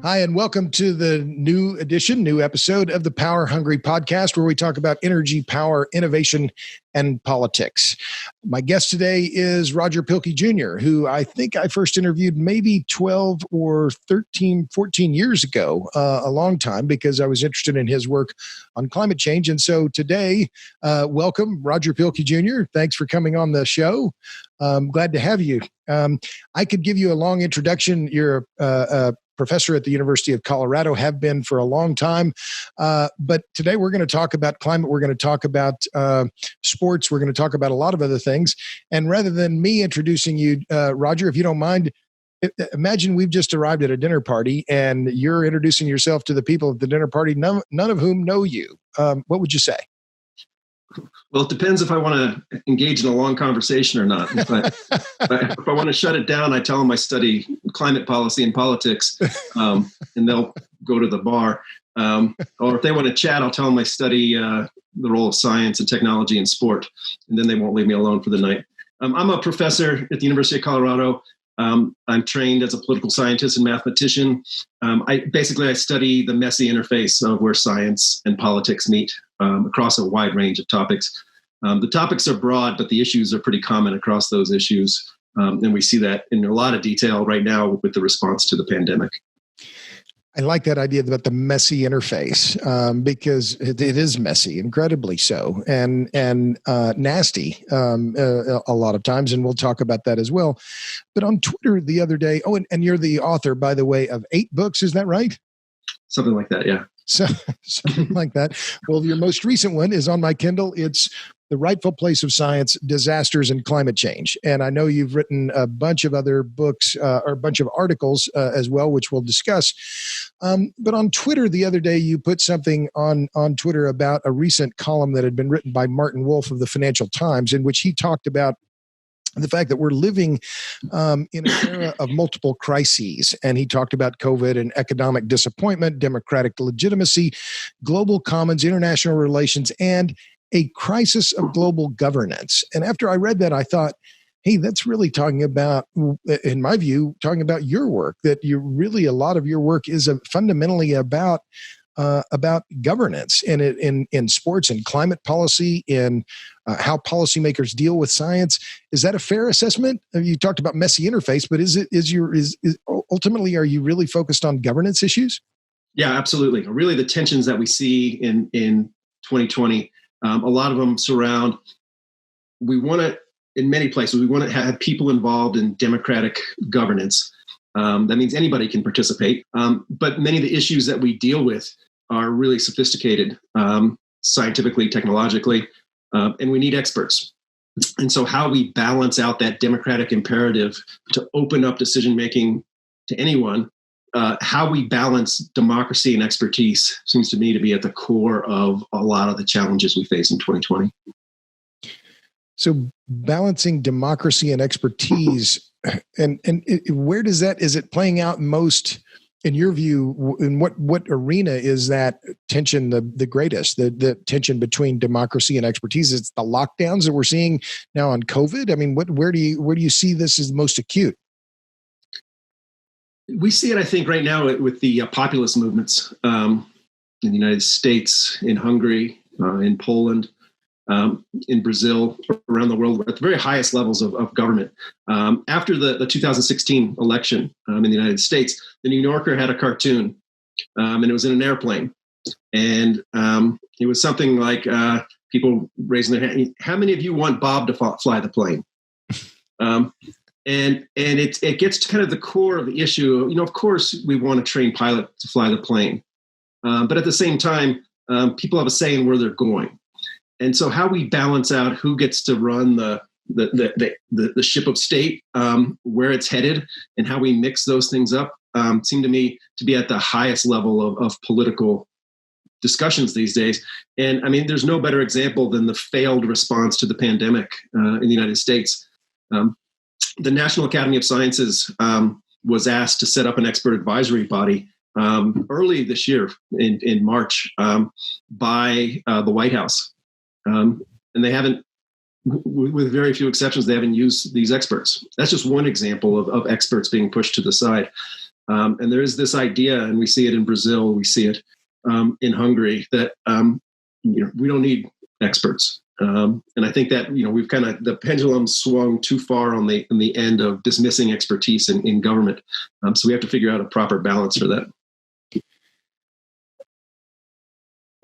Hi, and welcome to the new episode of the Power Hungry podcast, where we talk about energy, power, innovation, and politics. My guest today is Roger Pilkey Jr., who I think I first interviewed maybe 12 or 13, 14 years ago, a long time, because I was interested in his work on climate change. And so today, welcome, Roger Pilkey Jr. Thanks for coming on the show. Glad to have you. I could give you a long introduction. You're a professor at the University of Colorado, have been for a long time. But today we're going to talk about climate. We're going to talk about sports. We're going to talk about a lot of other things. And rather than me introducing you, Roger, if you don't mind, imagine we've just arrived at a dinner party and you're introducing yourself to the people at the dinner party, none of whom know you. What would you say? Well, it depends if I want to engage in a long conversation or not. If I want to shut it down, I tell them I study climate policy and politics, and they'll go to the bar. Or if they want to chat, I'll tell them I study the role of science and technology in sport, and then they won't leave me alone for the night. I'm a professor at the University of Colorado. I'm trained as a political scientist and mathematician. I study the messy interface of where science and politics meet across a wide range of topics. The topics are broad, but the issues are pretty common across those issues. And we see that in a lot of detail right now with the response to the pandemic. I like that idea about the messy interface because it is messy, incredibly so, and nasty a lot of times, and we'll talk about that as well. But on Twitter the other day, and you're the author, by the way, of 8 books, is that right? Something like that, yeah. Something like that. Well, your most recent one is on my Kindle. It's The Rightful Place of Science, Disasters and Climate Change. And I know you've written a bunch of other books or a bunch of articles as well, which we'll discuss. But on Twitter the other day, you put something on Twitter about a recent column that had been written by Martin Wolf of the Financial Times, in which he talked about the fact that we're living in an era of multiple crises. And he talked about COVID and economic disappointment, democratic legitimacy, global commons, international relations, and a crisis of global governance. And after I read that, I thought, hey, that's really talking about, in my view, talking about your work, that you really, a lot of your work is fundamentally about governance in sports and climate policy, in how policymakers deal with science. Is that a fair assessment? You talked about messy interface, but is ultimately, are you really focused on governance issues? Yeah, absolutely. Really, the tensions that we see in 2020, a lot of them surround. In many places, we want to have people involved in democratic governance. That means anybody can participate. But many of the issues that we deal with are really sophisticated, scientifically, technologically, and we need experts. And so how we balance out that democratic imperative to open up decision-making to anyone, how we balance democracy and expertise seems to me to be at the core of a lot of the challenges we face in 2020. So balancing democracy and expertise, and where is it playing out most, in your view, in what arena is that tension the greatest, the tension between democracy and expertise? It's the lockdowns that we're seeing now on COVID. I mean, where do you see this as most acute? We see it, I think, right now with the populist movements in the United States, in Hungary, in Poland, in Brazil, around the world, at the very highest levels of government. After the 2016 election in the United States, the New Yorker had a cartoon, and it was in an airplane. And it was something like people raising their hand, how many of you want Bob to fly the plane? And it gets to kind of the core of the issue. Of course, we want to train pilots to fly the plane. But at the same time, people have a say in where they're going. And so how we balance out who gets to run the ship of state, where it's headed, and how we mix those things up seem to me to be at the highest level of political discussions these days. And I mean, there's no better example than the failed response to the pandemic in the United States. The National Academy of Sciences was asked to set up an expert advisory body early this year in March by the White House. And they haven't, with very few exceptions, they haven't used these experts. That's just one example of experts being pushed to the side. And there is this idea, and we see it in Brazil, we see it in Hungary, that we don't need experts. And I think that we've the pendulum swung too far on the end of dismissing expertise in government. So we have to figure out a proper balance for that.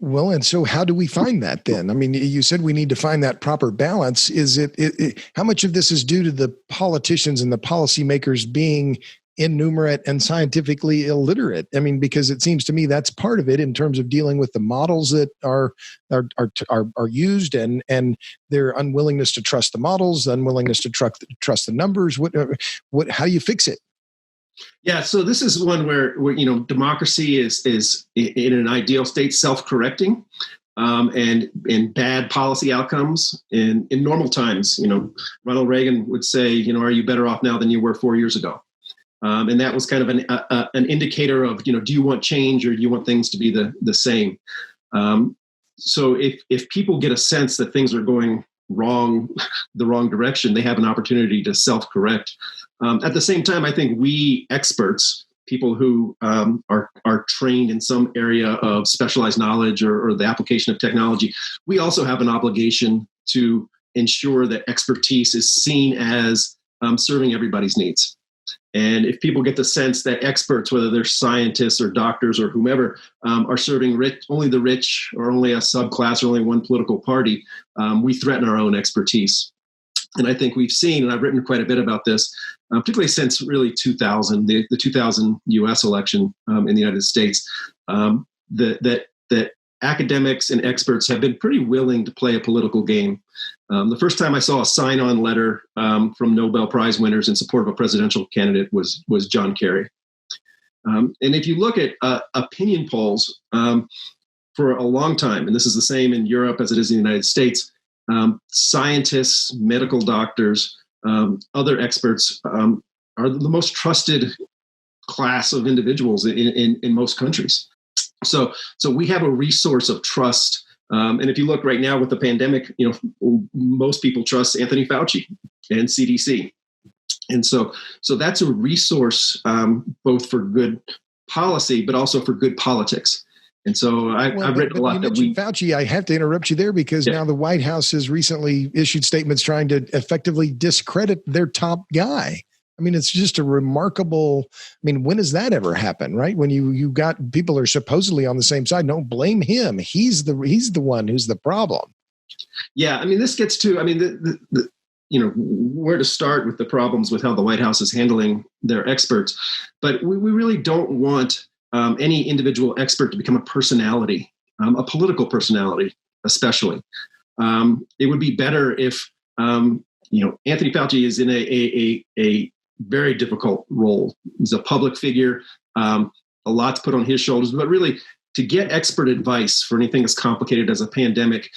Well, and so how do we find that then? I mean, you said we need to find that proper balance. Is it how much of this is due to the politicians and the policymakers being innumerate and scientifically illiterate? I mean, because it seems to me that's part of it in terms of dealing with the models that are used and their unwillingness to trust the models, unwillingness to trust the numbers. How do you fix it? Yeah, so this is one where democracy is in an ideal state self-correcting, and bad policy outcomes in normal times. Ronald Reagan would say, are you better off now than you were 4 years ago? And that was kind of an indicator of, do you want change or do you want things to be the same? So if people get a sense that things are going the wrong direction, they have an opportunity to self-correct. At the same time, I think we experts, people who are trained in some area of specialized knowledge or the application of technology, we also have an obligation to ensure that expertise is seen as serving everybody's needs. And if people get the sense that experts, whether they're scientists or doctors or whomever, are serving only the rich or only a subclass or only one political party, we threaten our own expertise. And I think we've seen, and I've written quite a bit about this, particularly since really 2000, the 2000 U.S. election in the United States, that academics and experts have been pretty willing to play a political game. The first time I saw a sign-on letter from Nobel Prize winners in support of a presidential candidate was John Kerry. And if you look at opinion polls for a long time, and this is the same in Europe as it is in the United States, scientists, medical doctors, other experts are the most trusted class of individuals in most countries. So we have a resource of trust. And if you look right now with the pandemic, most people trust Anthony Fauci and CDC. And so that's a resource both for good policy, but also for good politics. And so I've written a lot. You mentioned Fauci. I have to interrupt you there because now the White House has recently issued statements trying to effectively discredit their top guy. I mean, it's just a remarkable. I mean, when does that ever happen, right? When you got people are supposedly on the same side. Don't blame him. He's the one who's the problem. Yeah, I mean, this gets to. I mean, where to start with the problems with how the White House is handling their experts, but we really don't want any individual expert to become a personality, a political personality, especially. It would be better if Anthony Fauci is in a very difficult role. He's a public figure, a lot to put on his shoulders, but really to get expert advice for anything as complicated as a pandemic,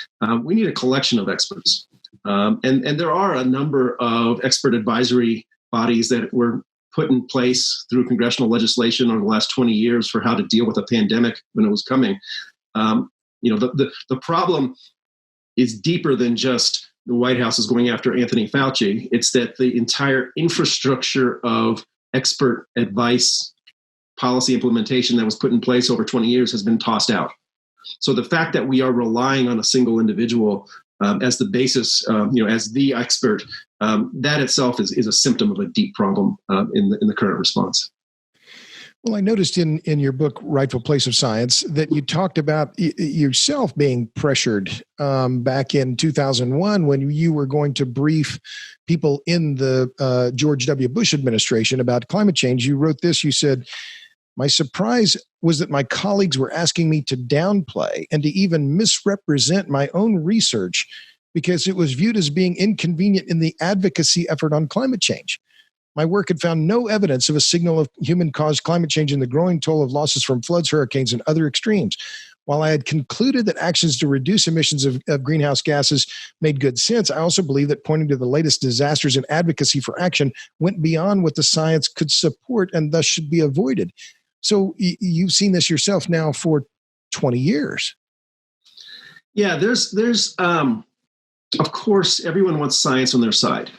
we need a collection of experts. And there are a number of expert advisory bodies that were put in place through congressional legislation over the last 20 years for how to deal with a pandemic when it was coming. The problem is deeper than just the White House is going after Anthony Fauci. It's that the entire infrastructure of expert advice, policy implementation that was put in place over 20 years has been tossed out. So the fact that we are relying on a single individual as the basis, as the expert, that itself is a symptom of a deep problem in the current response. Well, I noticed in your book, Rightful Place of Science, that you talked about yourself being pressured back in 2001 when you were going to brief people in the George W. Bush administration about climate change. You wrote this, you said, "My surprise was that my colleagues were asking me to downplay and to even misrepresent my own research because it was viewed as being inconvenient in the advocacy effort on climate change. My work had found no evidence of a signal of human-caused climate change in the growing toll of losses from floods, hurricanes, and other extremes. While I had concluded that actions to reduce emissions of greenhouse gases made good sense, I also believe that pointing to the latest disasters and advocacy for action went beyond what the science could support and thus should be avoided." So you've seen this yourself now for 20 years. Yeah, there's of course, everyone wants science on their side.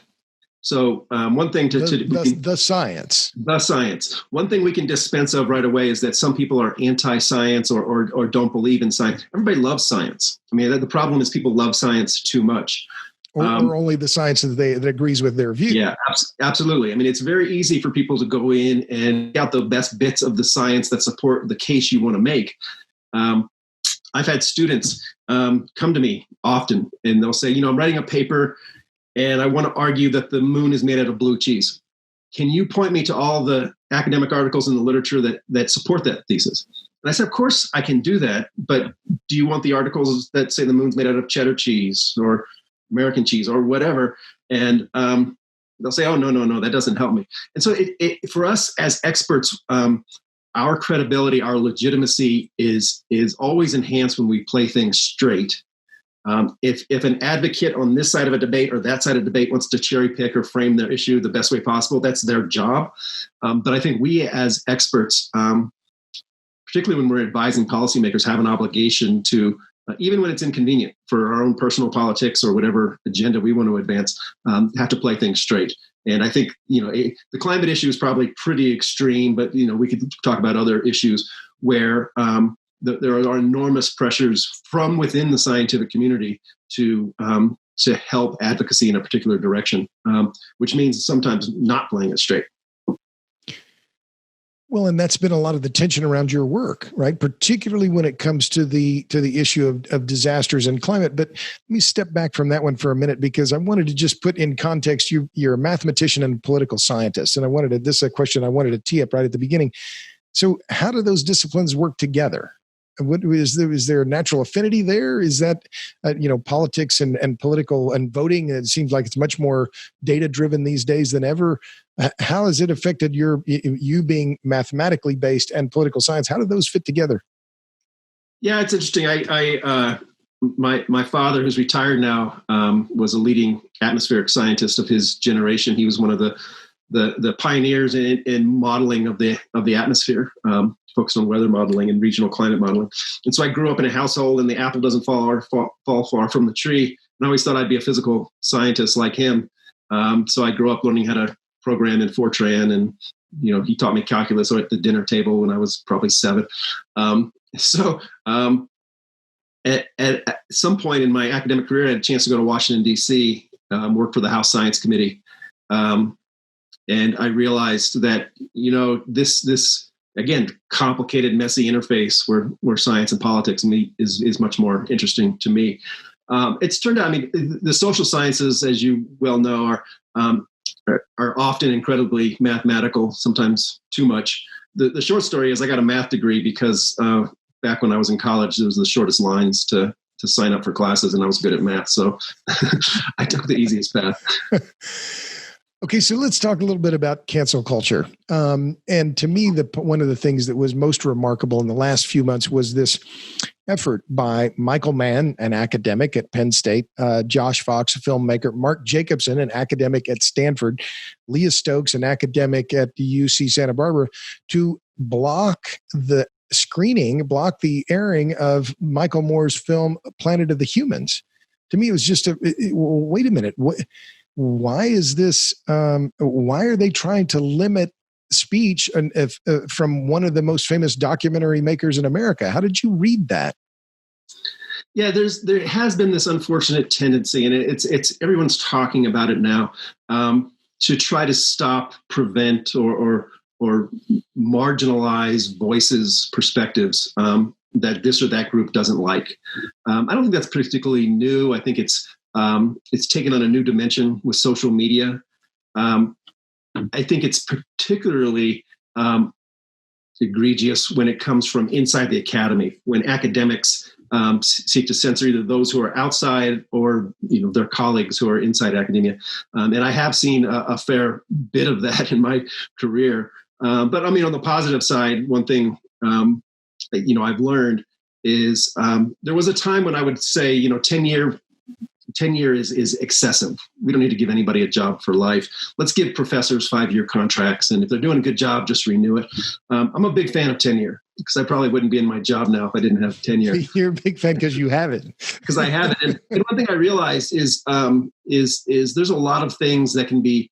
So one thing the science. The science. One thing we can dispense of right away is that some people are anti-science or don't believe in science. Everybody loves science. I mean, the problem is people love science too much. Or only the science that agrees with their view. Yeah, absolutely. I mean, it's very easy for people to go in and get out the best bits of the science that support the case you want to make. I've had students come to me often, and they'll say, I'm writing a paper, and I want to argue that the moon is made out of blue cheese. Can you point me to all the academic articles in the literature that support that thesis? And I said, of course I can do that, but do you want the articles that say the moon's made out of cheddar cheese or American cheese or whatever? And they'll say, oh, no, that doesn't help me. And so for us as experts, our credibility, our legitimacy is always enhanced when we play things straight. If an advocate on this side of a debate or that side of a debate wants to cherry pick or frame their issue the best way possible, that's their job. But I think we as experts, particularly when we're advising policymakers, have an obligation to, even when it's inconvenient for our own personal politics or whatever agenda we want to advance, have to play things straight. And I think, the climate issue is probably pretty extreme, but, we could talk about other issues where there are enormous pressures from within the scientific community to help advocacy in a particular direction, which means sometimes not playing it straight. Well, and that's been a lot of the tension around your work, right? Particularly when it comes to the issue of disasters and climate. But let me step back from that one for a minute, because I wanted to just put in context, you're a mathematician and political scientist. And this is a question I wanted to tee up right at the beginning. So how do those disciplines work together? Is there a natural affinity there? Is that, politics and political and voting? It seems like it's much more data driven these days than ever. How has it affected you being mathematically based and political science? How do those fit together? Yeah, it's interesting. My father, who's retired now, was a leading atmospheric scientist of his generation. He was one of the pioneers in modeling of the atmosphere, focused on weather modeling and regional climate modeling. And so I grew up in a household, and the apple doesn't fall far from the tree. And I always thought I'd be a physical scientist like him. So I grew up learning how to program in Fortran, and he taught me calculus at the dinner table when I was probably 7. At some point in my academic career, I had a chance to go to Washington, D.C., work for the House Science Committee. And I realized that, this again, complicated, messy interface where science and politics meet is much more interesting to me. It's turned out, the social sciences, as you well know, are often incredibly mathematical, sometimes too much. The short story is I got a math degree because back when I was in college, it was the shortest lines to sign up for classes, and I was good at math. So I took the easiest path. Okay, so let's talk a little bit about cancel culture. And to me, one of the things that was most remarkable in the last few months was this effort by Michael Mann, an academic at Penn State, Josh Fox, a filmmaker, Mark Jacobson, an academic at Stanford, Leah Stokes, an academic at the UC Santa Barbara, to block the airing of Michael Moore's film Planet of the Humans. To me, it was just wait a minute. Why is this? Why are they trying to limit speech from one of the most famous documentary makers in America? How did you read that? Yeah, there has been this unfortunate tendency, and it's everyone's talking about it now, to try to stop, prevent, or marginalize voices, perspectives that this or that group doesn't like. I don't think that's particularly new. I think it's taken on a new dimension with social media. I think it's particularly egregious when it comes from inside the academy, when academics seek to censor either those who are outside or their colleagues who are inside academia. And I have seen a fair bit of that in my career. But on the positive side, one thing I've learned is there was a time when I would say 10 tenure is excessive. We don't need to give anybody a job for life. Let's give professors 5-year contracts. And if they're doing a good job, just renew it. I'm a big fan of tenure because I probably wouldn't be in my job now if I didn't have tenure. You're a big fan because you have it. Because I have it. And one thing I realized is there's a lot of things that can be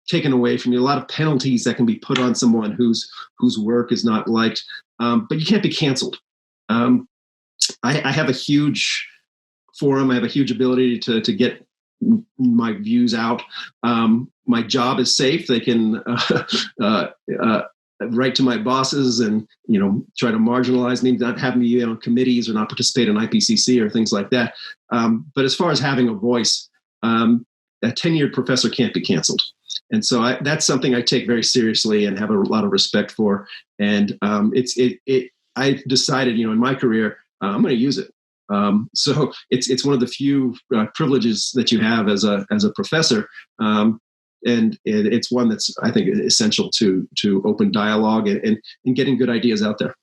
taken away from you, a lot of penalties that can be put on someone whose work is not liked, but you can't be canceled. I have a huge forum. I have a huge ability to get my views out. My job is safe. They can write to my bosses and try to marginalize me, not have me on committees or not participate in IPCC or things like that. But as far as having a voice, a tenured professor can't be canceled. And so that's something I take very seriously and have a lot of respect for. And I decided, in my career, I'm going to use it. So it's one of the few privileges that you have as a professor. And it's one that's, I think, essential to open dialogue and getting good ideas out there.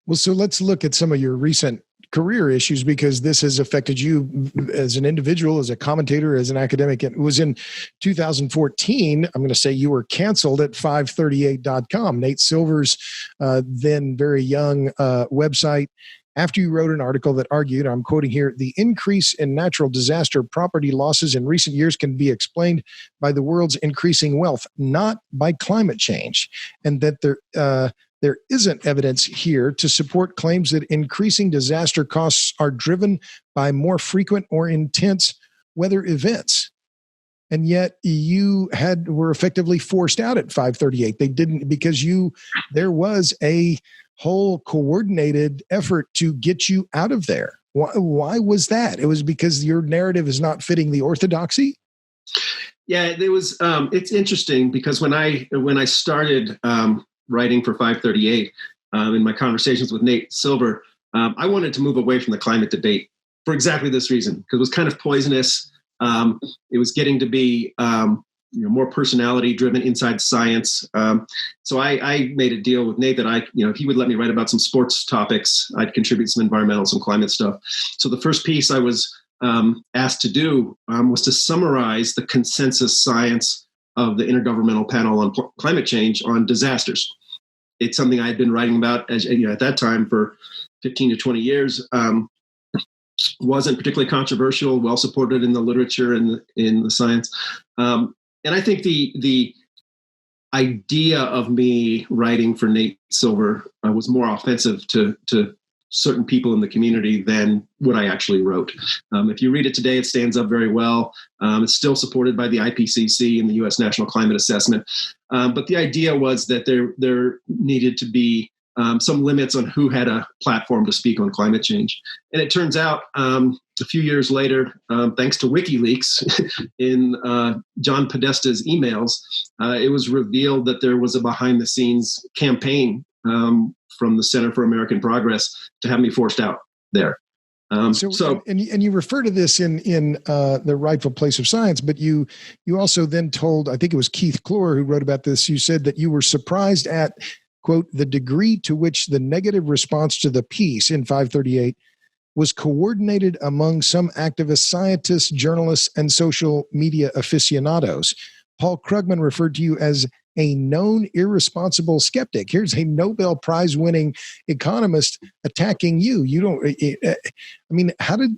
Well, so let's look at some of your recent career issues, because this has affected you as an individual, as a commentator, as an academic. It was in 2014. I'm going to say you were canceled at 538.com, Nate Silver's then very young website, after you wrote an article that argued, I'm quoting here, the increase in natural disaster property losses in recent years can be explained by the world's increasing wealth, not by climate change, and that there isn't evidence here to support claims that increasing disaster costs are driven by more frequent or intense weather events. And yet you were effectively forced out at 538. They didn't, because there was a whole coordinated effort to get you out of there. Why was that? It was because your narrative is not fitting the orthodoxy? Yeah, it was. It's interesting because when I started writing for 538, in my conversations with Nate Silver, I wanted to move away from the climate debate for exactly this reason, because it was kind of poisonous. It was getting to be more personality driven inside science. So I made a deal with Nate that if he would let me write about some sports topics, I'd contribute some environmental, some climate stuff. So the first piece I was asked to do was to summarize the consensus science of the Intergovernmental Panel on Climate Change on disasters. It's something I had been writing about at that time for 15 to 20 years. Wasn't particularly controversial, well supported in the literature and in the science. And I think the idea of me writing for Nate Silver was more offensive to certain people in the community than what I actually wrote. If you read it today, it stands up very well. It's still supported by the IPCC and the U.S. National Climate Assessment. But the idea was that there needed to be some limits on who had a platform to speak on climate change. And it turns out a few years later, thanks to WikiLeaks, in John Podesta's emails, it was revealed that there was a behind-the-scenes campaign from the Center for American Progress to have me forced out there. And you refer to this in the Rightful Place of Science, but you also then told, I think it was Keith Clore who wrote about this, you said that you were surprised at, quote, the degree to which the negative response to the piece in 538 was coordinated among some activist scientists, journalists, and social media aficionados. Paul Krugman referred to you as a known irresponsible skeptic. Here's a Nobel Prize winning economist attacking you. You don't, how did,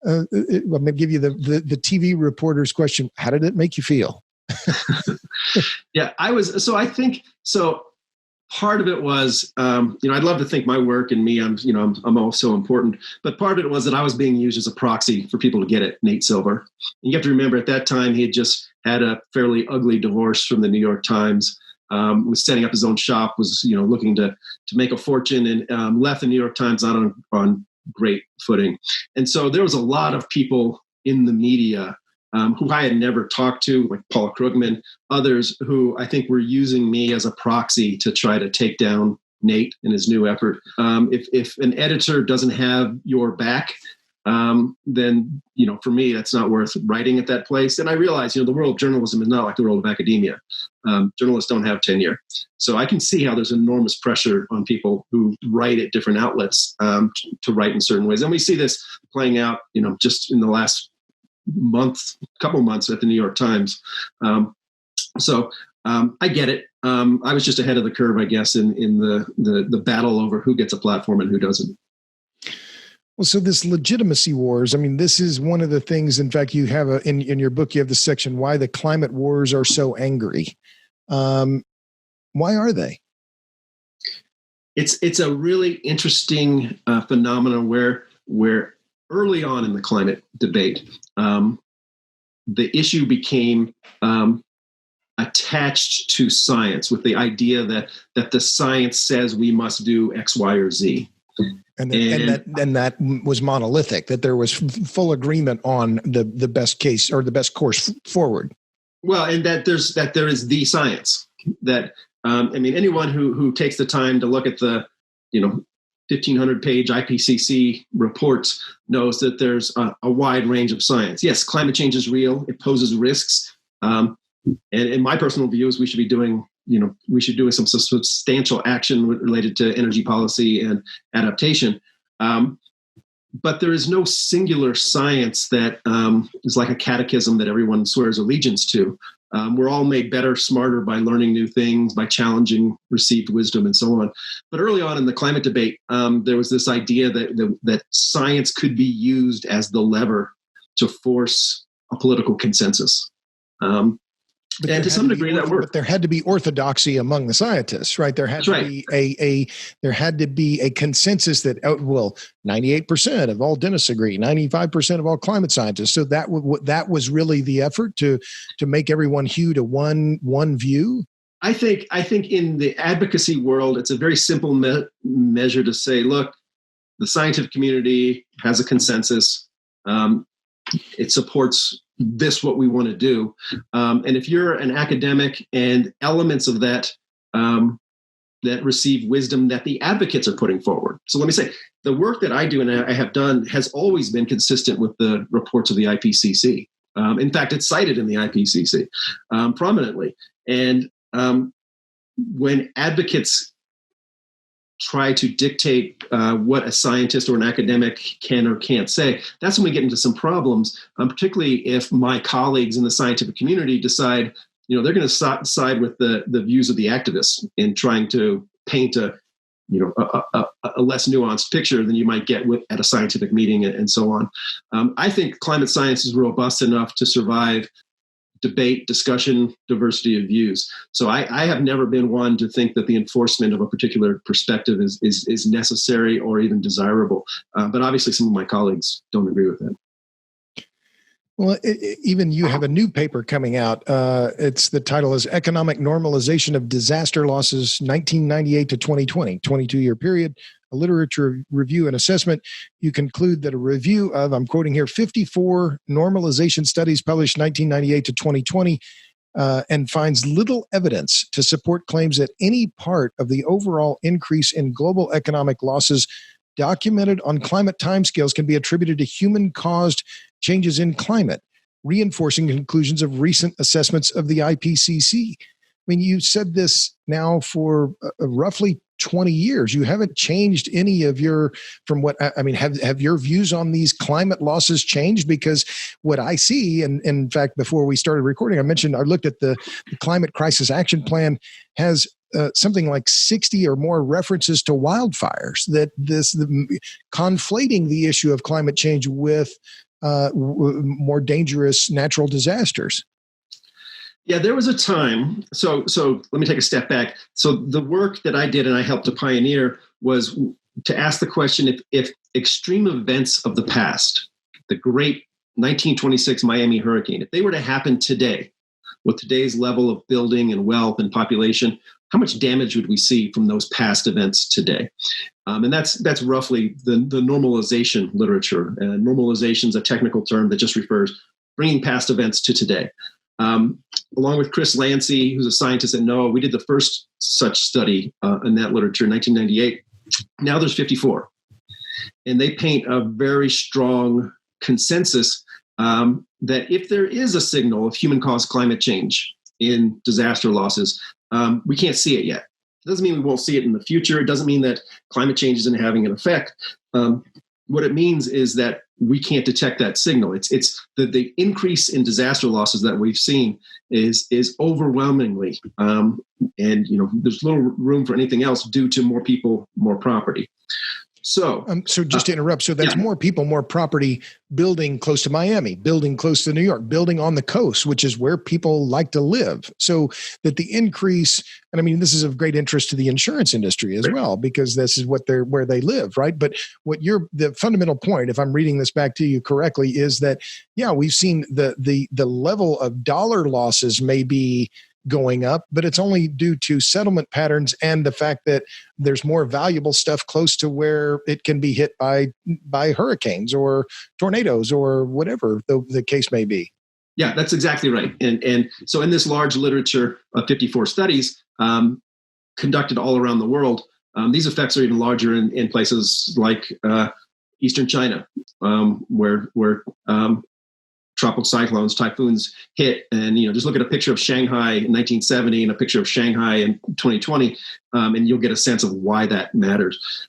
I'm going to give you the TV reporter's question. How did it make you feel? Yeah, I think part of it was, I'd love to think my work and me, I'm also important, but part of it was that I was being used as a proxy for people to get at Nate Silver. And you have to remember at that time, he had just had a fairly ugly divorce from the New York Times, was setting up his own shop, was, looking to make a fortune, and left the New York Times not on great footing. And so there was a lot of people in the media who I had never talked to, like Paul Krugman, others who I think were using me as a proxy to try to take down Nate in his new effort. If an editor doesn't have your back, then, for me, that's not worth writing at that place. And I realize, the world of journalism is not like the world of academia. Journalists don't have tenure. So I can see how there's enormous pressure on people who write at different outlets to write in certain ways. And we see this playing out, just in the last couple months at the New York Times. I get it. I was just ahead of the curve, I guess, in the battle over who gets a platform and who doesn't. Well, so this legitimacy wars, this is one of the things, in fact, you have in your book, you have the section, why the climate wars are so angry. Why are they? It's a really interesting phenomenon where early on in the climate debate, the issue became attached to science with the idea that the science says we must do X, Y, or Z. And that was monolithic, that there was full agreement on the best case or the best course forward. Well, and that there is the science that, anyone who takes the time to look at the, 1,500-page IPCC reports knows that there's a wide range of science. Yes, climate change is real. It poses risks. And in my personal view is we should be doing some substantial action related to energy policy and adaptation. But there is no singular science that is like a catechism that everyone swears allegiance to. We're all made better, smarter by learning new things, by challenging received wisdom and so on. But early on in the climate debate, there was this idea that science could be used as the lever to force a political consensus. And to some degree that worked. But there had to be orthodoxy among the scientists, right? There had to be a consensus that 98% of all dentists agree, 95% of all climate scientists. So that was really the effort to make everyone hew to one view. I think in the advocacy world, it's a very simple measure to say, look, the scientific community has a consensus. It supports what we want to do. And if you're an academic and elements of that that receive wisdom that the advocates are putting forward. So let me say, the work that I do and I have done has always been consistent with the reports of the IPCC. In fact, it's cited in the IPCC prominently. And when advocates try to dictate what a scientist or an academic can or can't say, that's when we get into some problems, particularly if my colleagues in the scientific community decide, they're going to side with the views of the activists in trying to paint a less nuanced picture than you might get at a scientific meeting and so on. I think climate science is robust enough to survive debate, discussion, diversity of views. So I have never been one to think that the enforcement of a particular perspective is necessary or even desirable. But obviously some of my colleagues don't agree with that. Well, even you have a new paper coming out. The title is Economic Normalization of Disaster Losses 1998 to 2020, 22-year period, a literature review and assessment. You conclude that a review of, I'm quoting here, 54 normalization studies published 1998 to 2020 and finds little evidence to support claims that any part of the overall increase in global economic losses documented on climate timescales can be attributed to human-caused changes in climate, reinforcing conclusions of recent assessments of the IPCC. You said this now for roughly 20 years. You haven't changed any of have your views on these climate losses changed? Because what I see, and in fact, before we started recording, I looked at the Climate Crisis Action Plan has something like 60 or more references to wildfires, conflating the issue of climate change with more dangerous natural disasters. Yeah, there was a time. So let me take a step back. So the work that I did and I helped to pioneer was to ask the question if extreme events of the past, the great 1926 Miami hurricane, if they were to happen today, with today's level of building and wealth and population, how much damage would we see from those past events today? And that's roughly the normalization literature. Normalization is a technical term that just refers bringing past events to today. Along with Chris Lancy, who's a scientist at NOAA, we did the first such study in that literature in 1998. Now there's 54. and they paint a very strong consensus that if there is a signal of human-caused climate change in disaster losses, we can't see it yet. It doesn't mean we won't see it in the future. It doesn't mean that climate change isn't having an effect. What it means is that we can't detect that signal. It's the increase in disaster losses that we've seen is overwhelmingly, and there's little room for anything else due to more people, more property. So just to interrupt, so that's more people, more property building close to Miami, building close to New York, building on the coast, which is where people like to live. So that the increase, and I mean, this is of great interest to the insurance industry as well, because this is where they live, right? But the fundamental point, if I'm reading this back to you correctly, is that, we've seen the level of dollar losses may be going up, but it's only due to settlement patterns and the fact that there's more valuable stuff close to where it can be hit by hurricanes or tornadoes or whatever the case may be. Yeah, that's exactly right. And so in this large literature of 54 studies conducted all around the world, these effects are even larger in places like Eastern China, where tropical cyclones, typhoons hit. And, just look at a picture of Shanghai in 1970 and a picture of Shanghai in 2020, and you'll get a sense of why that matters.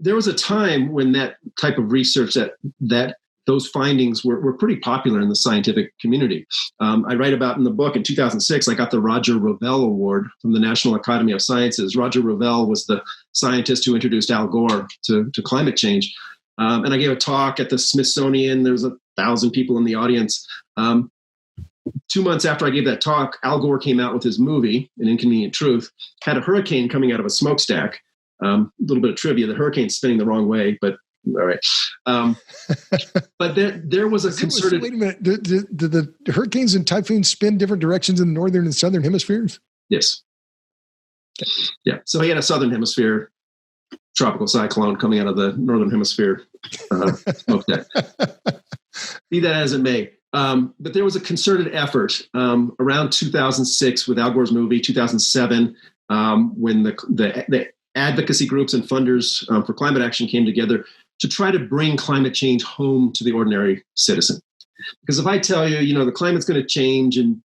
There was a time when that type of research, that those findings were pretty popular in the scientific community. I write about in the book in 2006, I got the Roger Revelle Award from the National Academy of Sciences. Roger Revelle was the scientist who introduced Al Gore to climate change. And I gave a talk at the Smithsonian. There was 1,000 people in the audience. 2 months after I gave that talk, Al Gore came out with his movie, An Inconvenient Truth, had a hurricane coming out of a smokestack. A little bit of trivia, the hurricane's spinning the wrong way, but all right. But there was a concerted... Wait a minute, do the hurricanes and typhoons spin different directions in the northern and southern hemispheres? Yes. Yeah, so he had a southern hemisphere tropical cyclone coming out of the northern hemisphere smokestack. Be that as it may. But there was a concerted effort around 2006 with Al Gore's movie, 2007, when the advocacy groups and funders for climate action came together to try to bring climate change home to the ordinary citizen. Because if I tell you, the climate's going to change in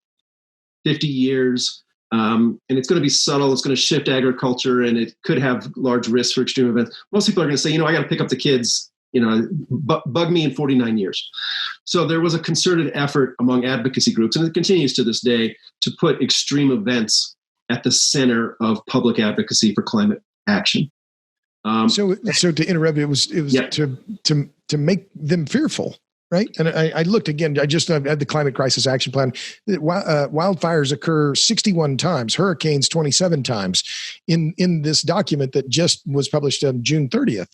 50 years, and it's going to be subtle, it's going to shift agriculture, and it could have large risks for extreme events, most people are going to say, I got to pick up the kids, bug me in 49 years. So there was a concerted effort among advocacy groups, and it continues to this day, to put extreme events at the center of public advocacy for climate action. So to interrupt, it was to make them fearful, right? And I looked again. I had the Climate Crisis Action Plan. Wildfires occur 61 times, hurricanes 27 times in this document that just was published on June 30th.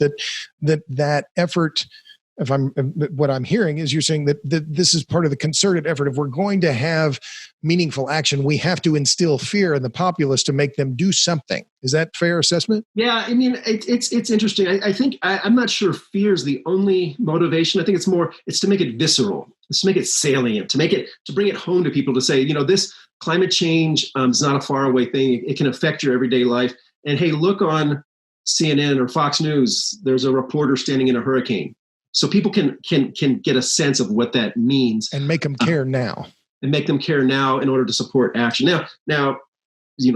That effort. What I'm hearing is you're saying that this is part of the concerted effort. If we're going to have meaningful action, we have to instill fear in the populace to make them do something. Is that fair assessment? Yeah, I mean, it's interesting. I think I'm not sure fear is the only motivation. I think it's to make it visceral, it's to make it salient, to bring it home to people, to say, this climate change is not a faraway thing. It can affect your everyday life. And hey, look on CNN or Fox News. There's a reporter standing in a hurricane. So people can get a sense of what that means and make them care now. And make them care now in order to support action. Now,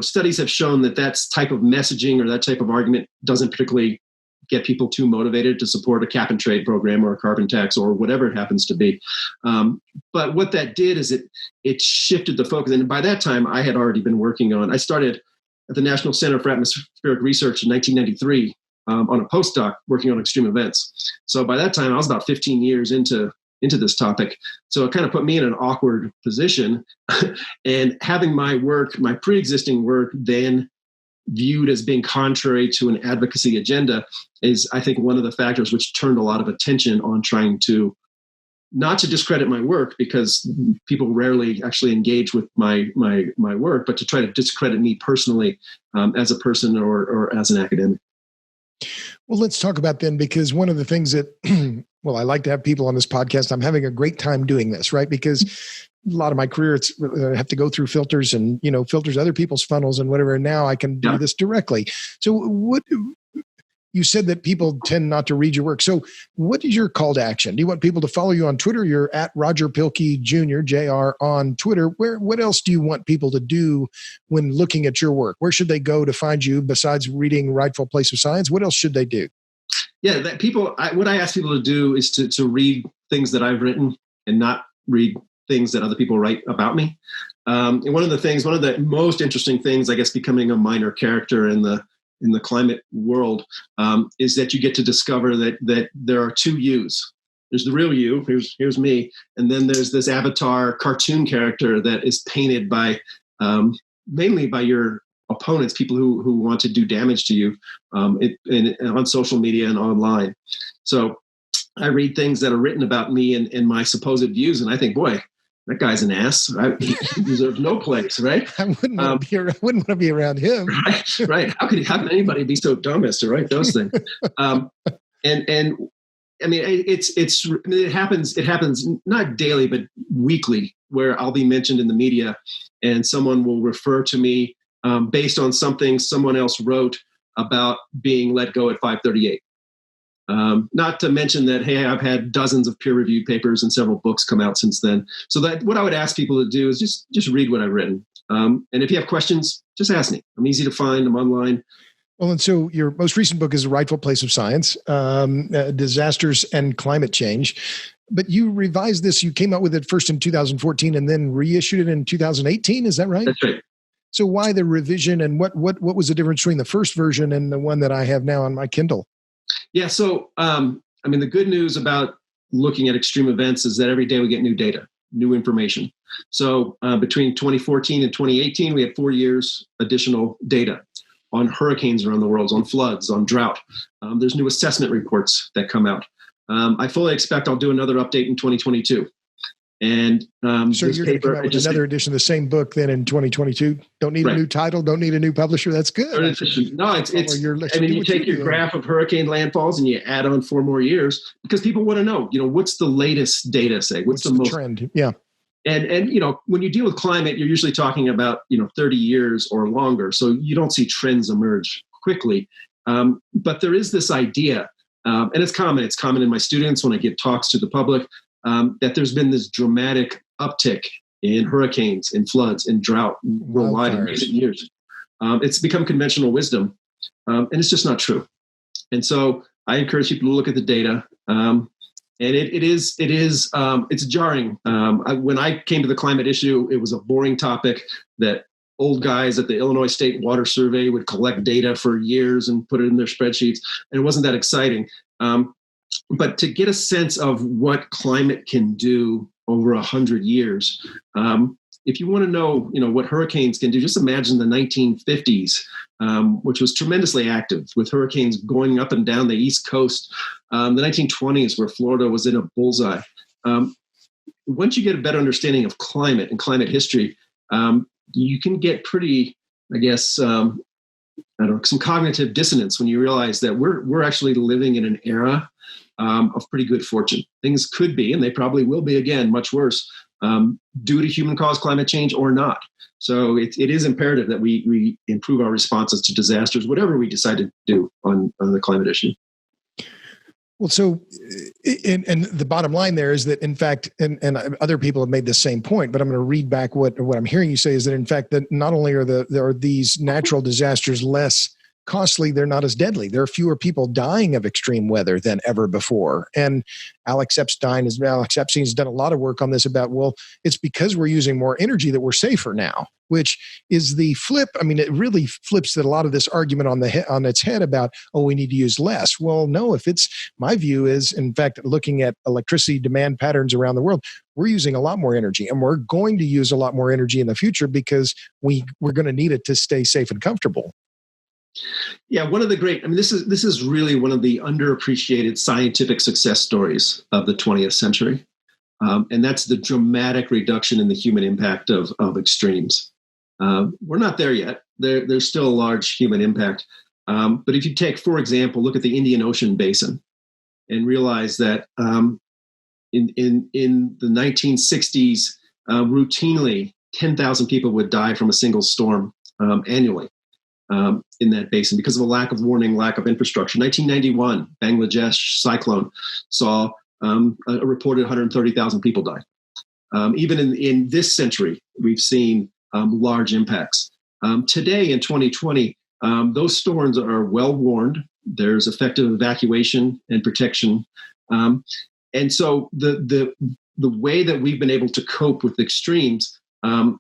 studies have shown that type of messaging or that type of argument doesn't particularly get people too motivated to support a cap and trade program or a carbon tax or whatever it happens to be. But what that did is it shifted the focus. And by that time, I had already been working on. I started at the National Center for Atmospheric Research in 1993. On a postdoc working on extreme events. So by that time, I was about 15 years into this topic. So it kind of put me in an awkward position. And having my pre-existing work then viewed as being contrary to an advocacy agenda is, I think, one of the factors which turned a lot of attention on trying to, not to discredit my work, because people rarely actually engage with my work, but to try to discredit me personally as a person or as an academic. Well, let's talk about then, because one of the things that, I like to have people on this podcast. I'm having a great time doing this, right? Because a lot of my career, I have to go through filters and, filters other people's funnels and whatever. And now I can do this directly. So you said that people tend not to read your work. So what is your call to action? Do you want people to follow you on Twitter? You're at Roger Pilkey Jr., JR on Twitter. What else do you want people to do when looking at your work? Where should they go to find you besides reading Rightful Place of Science? What else should they do? Yeah, what I ask people to do is to read things that I've written and not read things that other people write about me. And one of the most interesting things, I guess, becoming a minor character in the climate world, is that you get to discover that there are two yous. There's the real you, here's me, and then there's this avatar cartoon character that is painted by mainly by your opponents, people who want to do damage to you, on social media and online. So I read things that are written about me and my supposed views, and I think, boy, that guy's an ass. He deserves no place, right? I wouldn't want to be around him. Right. How can anybody be so dumb as to write those things? And I mean, it happens not daily, but weekly, where I'll be mentioned in the media, and someone will refer to me based on something someone else wrote about being let go at 538. Not to mention that, hey, I've had dozens of peer-reviewed papers and several books come out since then. So that what I would ask people to do is just read what I've written. And if you have questions, just ask me. I'm easy to find. I'm online. Well, and so your most recent book is Rightful Place of Science, Disasters and Climate Change. But you revised this. You came out with it first in 2014 and then reissued it in 2018. Is that right? That's right. So why the revision, and what was the difference between the first version and the one that I have now on my Kindle? Yeah. So, the good news about looking at extreme events is that every day we get new data, new information. So between 2014 and 2018, we had 4 years additional data on hurricanes around the world, on floods, on drought. There's new assessment reports that come out. I fully expect I'll do another update in 2022. And so you're going to come out with another edition of the same book then in 2022. Don't need a new title. Don't need a new publisher. That's good. No, it's. You take your graph of hurricane landfalls and you add on 4 more years because people want to know. What's the latest data say? What's the most trend? Yeah. And when you deal with climate, you're usually talking about 30 years or longer. So you don't see trends emerge quickly. But there is this idea, and it's common. It's common in my students when I give talks to the public. That there's been this dramatic uptick in hurricanes, in floods, in drought worldwide in recent years. It's become conventional wisdom, and it's just not true. And so I encourage people to look at the data, and it's jarring. When I came to the climate issue, it was a boring topic that old guys at the Illinois State Water Survey would collect data for years and put it in their spreadsheets, and it wasn't that exciting. But to get a sense of what climate can do over 100 years, if you want to know, what hurricanes can do, just imagine the 1950s, which was tremendously active with hurricanes going up and down the East Coast. The 1920s, where Florida was in a bullseye. Once you get a better understanding of climate and climate history, you can get pretty, I guess, some cognitive dissonance when you realize that we're actually living in an era of pretty good fortune. Things could be, and they probably will be again, much worse due to human-caused climate change or not. So it is imperative that we improve our responses to disasters, whatever we decide to do on the climate issue. Well, so, and the bottom line there is that, in fact, and other people have made the same point, but I'm going to read back what I'm hearing you say is that, in fact, that not only are these natural disasters less costly, they're not as deadly. There are fewer people dying of extreme weather than ever before. And Alex Epstein's done a lot of work on this about, well, it's because we're using more energy that we're safer now, which is the flip. I mean, it really flips that a lot of this argument on its head about, oh, we need to use less. Well, no, my view is, in fact, looking at electricity demand patterns around the world, we're using a lot more energy, and we're going to use a lot more energy in the future because we're going to need it to stay safe and comfortable. Yeah, one of the great, this is really one of the underappreciated scientific success stories of the 20th century. And that's the dramatic reduction in the human impact of extremes. We're not there yet. There's still a large human impact. But if you take, for example, look at the Indian Ocean basin and realize that in the 1960s, routinely 10,000 people would die from a single storm annually. in that basin because of a lack of warning, lack of infrastructure. 1991, Bangladesh cyclone saw a reported 130,000 people die. Even in this century, we've seen large impacts. Today in 2020, those storms are well warned. There's effective evacuation and protection. And so the way that we've been able to cope with extremes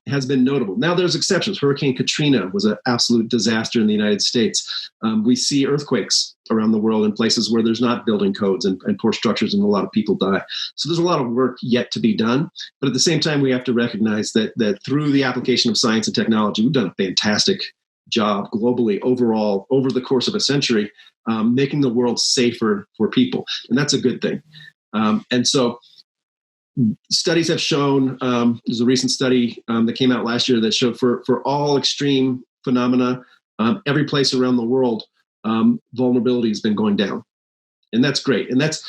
has been notable. Now there's exceptions. Hurricane Katrina was an absolute disaster in the United States. We see earthquakes around the world in places where there's not building codes and poor structures, and a lot of people die. So there's a lot of work yet to be done. But at the same time, we have to recognize that through the application of science and technology, we've done a fantastic job globally overall over the course of a century, making the world safer for people. And that's a good thing. And so studies have shown, there's a recent study that came out last year that showed for all extreme phenomena, every place around the world, vulnerability has been going down. And that's great. And that's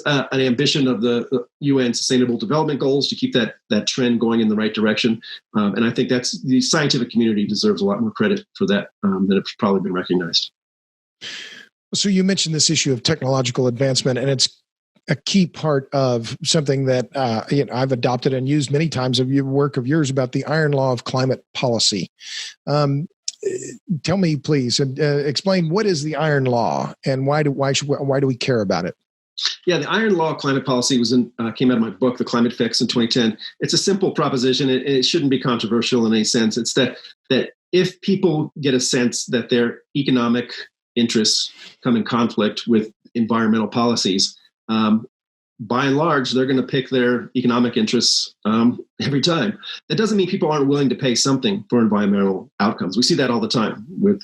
an ambition of the UN Sustainable Development Goals to keep that trend going in the right direction. And I think that's the scientific community deserves a lot more credit for that than it's probably been recognized. So you mentioned this issue of technological advancement, and it's a key part of something that I've adopted and used many times of your work of yours about the iron law of climate policy. Tell me, please, and explain what is the iron law and why do we care about it? Yeah, the iron law of climate policy came out of my book, The Climate Fix, in 2010. It's a simple proposition. It shouldn't be controversial in any sense. It's that if people get a sense that their economic interests come in conflict with environmental policies, by and large, they're going to pick their economic interests every time. That doesn't mean people aren't willing to pay something for environmental outcomes. We see that all the time with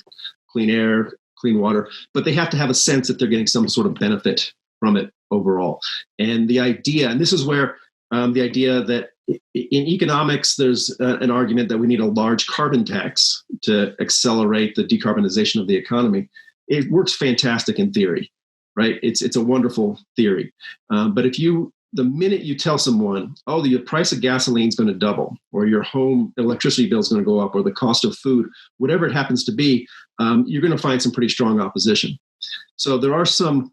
clean air, clean water, but they have to have a sense that they're getting some sort of benefit from it overall. And the idea, and this is where the idea that in economics, there's an argument that we need a large carbon tax to accelerate the decarbonization of the economy. It works fantastic in theory. Right? It's a wonderful theory. But the minute you tell someone, oh, the price of gasoline is going to double, or your home electricity bill is going to go up, or the cost of food, whatever it happens to be, you're going to find some pretty strong opposition. So there are some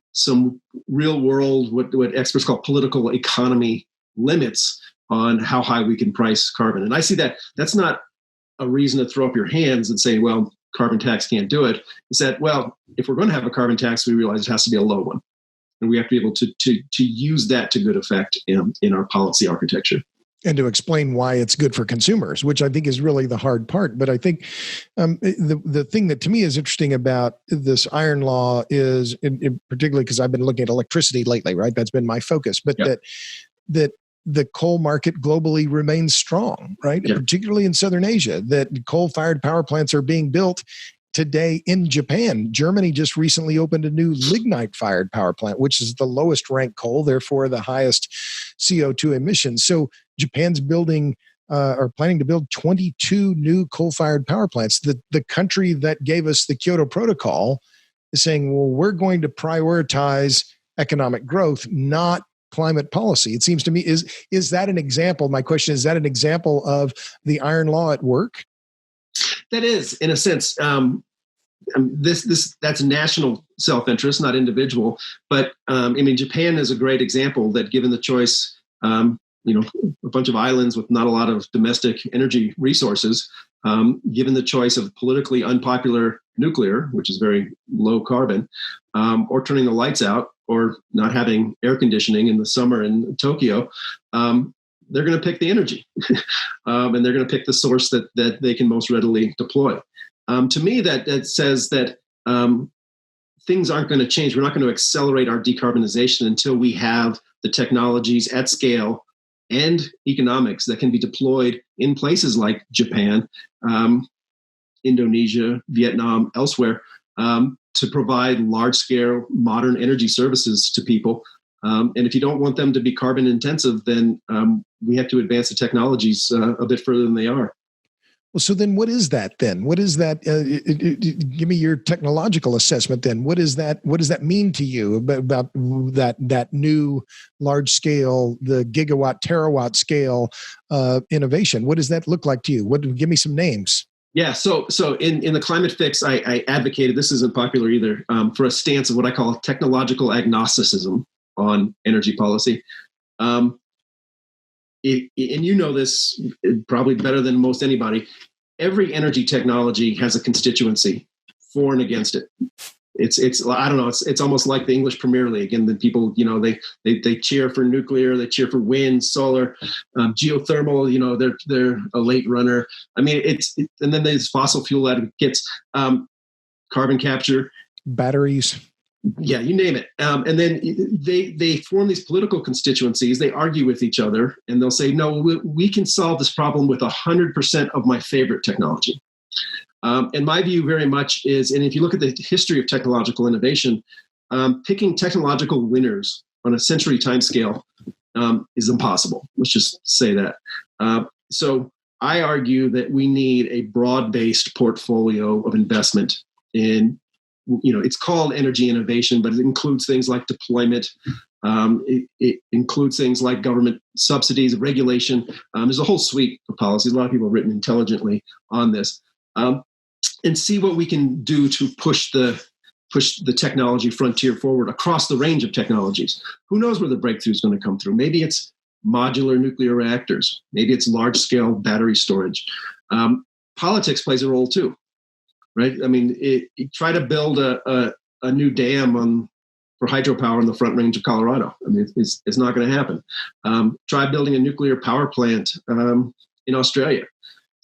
real world, what experts call political economy limits on how high we can price carbon. And I see that's not a reason to throw up your hands and say, well, carbon tax can't do it. Is that, well, if we're going to have a carbon tax, we realize it has to be a low one. And we have to be able to use that to good effect in our policy architecture. And to explain why it's good for consumers, which I think is really the hard part. But I think the thing that to me is interesting about this iron law is, particularly because I've been looking at electricity lately, right? That's been my focus. But yep. that the coal market globally remains strong, right? Yeah. Particularly in Southern Asia, that coal-fired power plants are being built today in Japan. Germany just recently opened a new lignite-fired power plant, which is the lowest ranked coal, therefore the highest CO2 emissions. So Japan's building or planning to build 22 new coal-fired power plants. The country that gave us the Kyoto Protocol is saying, well, we're going to prioritize economic growth, not climate policy. It seems to me, is that an example? My question is that an example of the iron law at work? That is, in a sense, that's national self-interest, not individual. But Japan is a great example that, given the choice, a bunch of islands with not a lot of domestic energy resources, given the choice of politically unpopular nuclear, which is very low carbon, or turning the lights out, or not having air conditioning in the summer in Tokyo, they're going to pick the energy. And they're going to pick the source that they can most readily deploy. To me, that says that things aren't going to change. We're not going to accelerate our decarbonization until we have the technologies at scale and economics that can be deployed in places like Japan, Indonesia, Vietnam, elsewhere, to provide large-scale modern energy services to people. And if you don't want them to be carbon intensive, then we have to advance the technologies a bit further than they are. Well, so then what is that then? What is that? Give me your technological assessment then. What is that? What does that mean to you about that new large scale, the gigawatt, terawatt scale innovation? What does that look like to you? Give me some names. Yeah. So in the climate fix, I advocated, this isn't popular either, for a stance of what I call technological agnosticism on energy policy. And you know this probably better than most anybody. Every energy technology has a constituency for and against it. It's I don't know. It's almost like the English Premier League, and then people, they cheer for nuclear, they cheer for wind, solar, geothermal. They're a late runner. I mean, and then there's fossil fuel advocates, carbon capture, batteries. Yeah, you name it. And then they form these political constituencies. They argue with each other, and they'll say, "No, we can solve this problem with 100% of my favorite technology." And my view very much is, and if you look at the history of technological innovation, picking technological winners on a century timescale is impossible. Let's just say that. So I argue that we need a broad-based portfolio of investment in, it's called energy innovation, but it includes things like deployment. It includes things like government subsidies, regulation. There's a whole suite of policies. A lot of people have written intelligently on this. And see what we can do to push the technology frontier forward across the range of technologies. Who knows where the breakthrough is going to come through? Maybe it's modular nuclear reactors. Maybe it's large-scale battery storage. Politics plays a role too, right? I mean, try to build a new dam for hydropower in the Front Range of Colorado. I mean, it's not going to happen. Try building a nuclear power plant in Australia.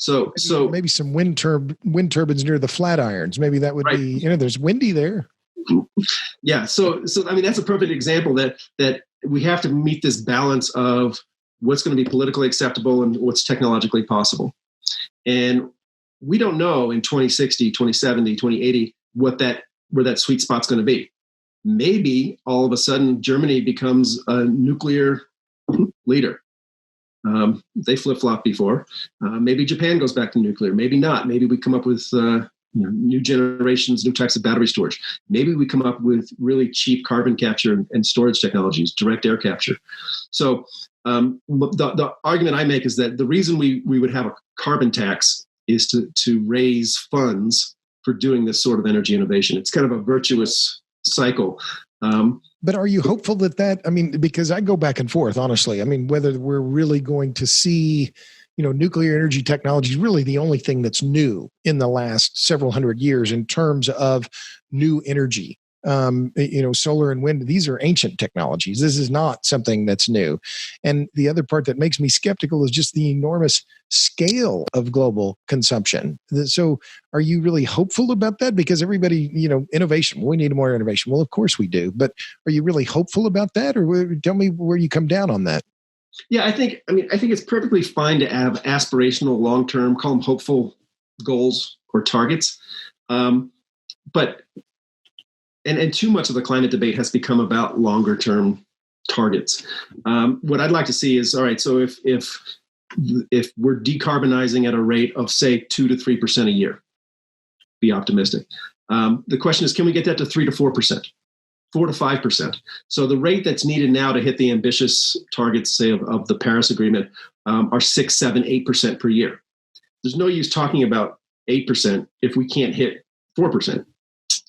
So maybe some wind turbines near the Flatirons. Maybe that would be, there's windy there. Yeah. So I mean, that's a perfect example that we have to meet this balance of what's going to be politically acceptable and what's technologically possible. And we don't know in 2060, 2070, 2080 where that sweet spot's going to be. Maybe all of a sudden Germany becomes a nuclear leader. They flip-flop before. Maybe Japan goes back to nuclear. Maybe not. Maybe we come up with new generations, new types of battery storage. Maybe we come up with really cheap carbon capture and storage technologies, direct air capture. So the argument I make is that the reason we would have a carbon tax is to raise funds for doing this sort of energy innovation. It's kind of a virtuous cycle. But are you hopeful because I go back and forth, honestly. I mean, whether we're really going to see, nuclear energy technology is really the only thing that's new in the last several hundred years in terms of new energy. Solar and wind, these are ancient technologies. This is not something that's new. And the other part that makes me skeptical is just the enormous scale of global consumption. So are you really hopeful about that? Because everybody, innovation, we need more innovation. Well, of course we do, but are you really hopeful about that? Or tell me where you come down on that. Yeah, I think it's perfectly fine to have aspirational, long-term, call them hopeful goals or targets. But too much of the climate debate has become about longer term targets. What I'd like to see is, all right, so if we're decarbonizing at a rate of say 2 to 3% a year, be optimistic. The question is, can we get that to 3 to 4%, 4 to 5%? So the rate that's needed now to hit the ambitious targets, say of the Paris Agreement, are 6, 7, 8% per year. There's no use talking about 8% if we can't hit 4%.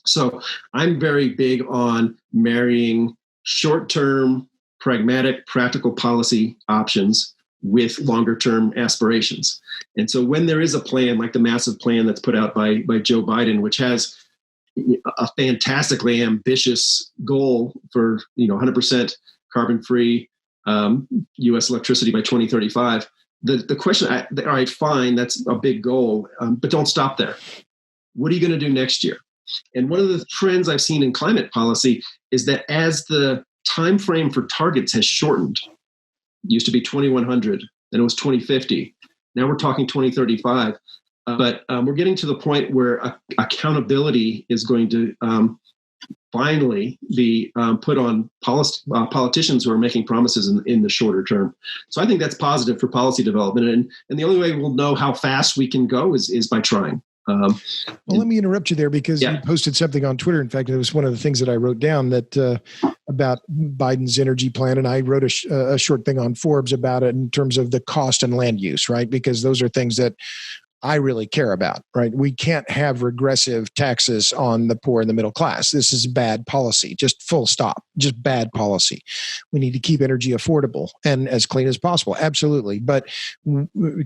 So I'm very big on marrying short-term, pragmatic, practical policy options with longer-term aspirations. And so when there is a plan like the massive plan that's put out by Joe Biden, which has a fantastically ambitious goal for 100% carbon-free U.S. electricity by 2035, the question, all right, fine, that's a big goal, but don't stop there. What are you going to do next year? And one of the trends I've seen in climate policy is that as the time frame for targets has shortened, it used to be 2100, then it was 2050. Now we're talking 2035. But we're getting to the point where accountability is going to finally be put on politicians who are making promises in the shorter term. So I think that's positive for policy development. And the only way we'll know how fast we can go is by trying. Well, let me interrupt you there because you posted something on Twitter. In fact, it was one of the things that I wrote down that about Biden's energy plan. And I wrote a short thing on Forbes about it in terms of the cost and land use, right? Because those are things that I really care about, right? We can't have regressive taxes on the poor and the middle class. This is bad policy, just full stop, just bad policy. We need to keep energy affordable and as clean as possible. Absolutely. But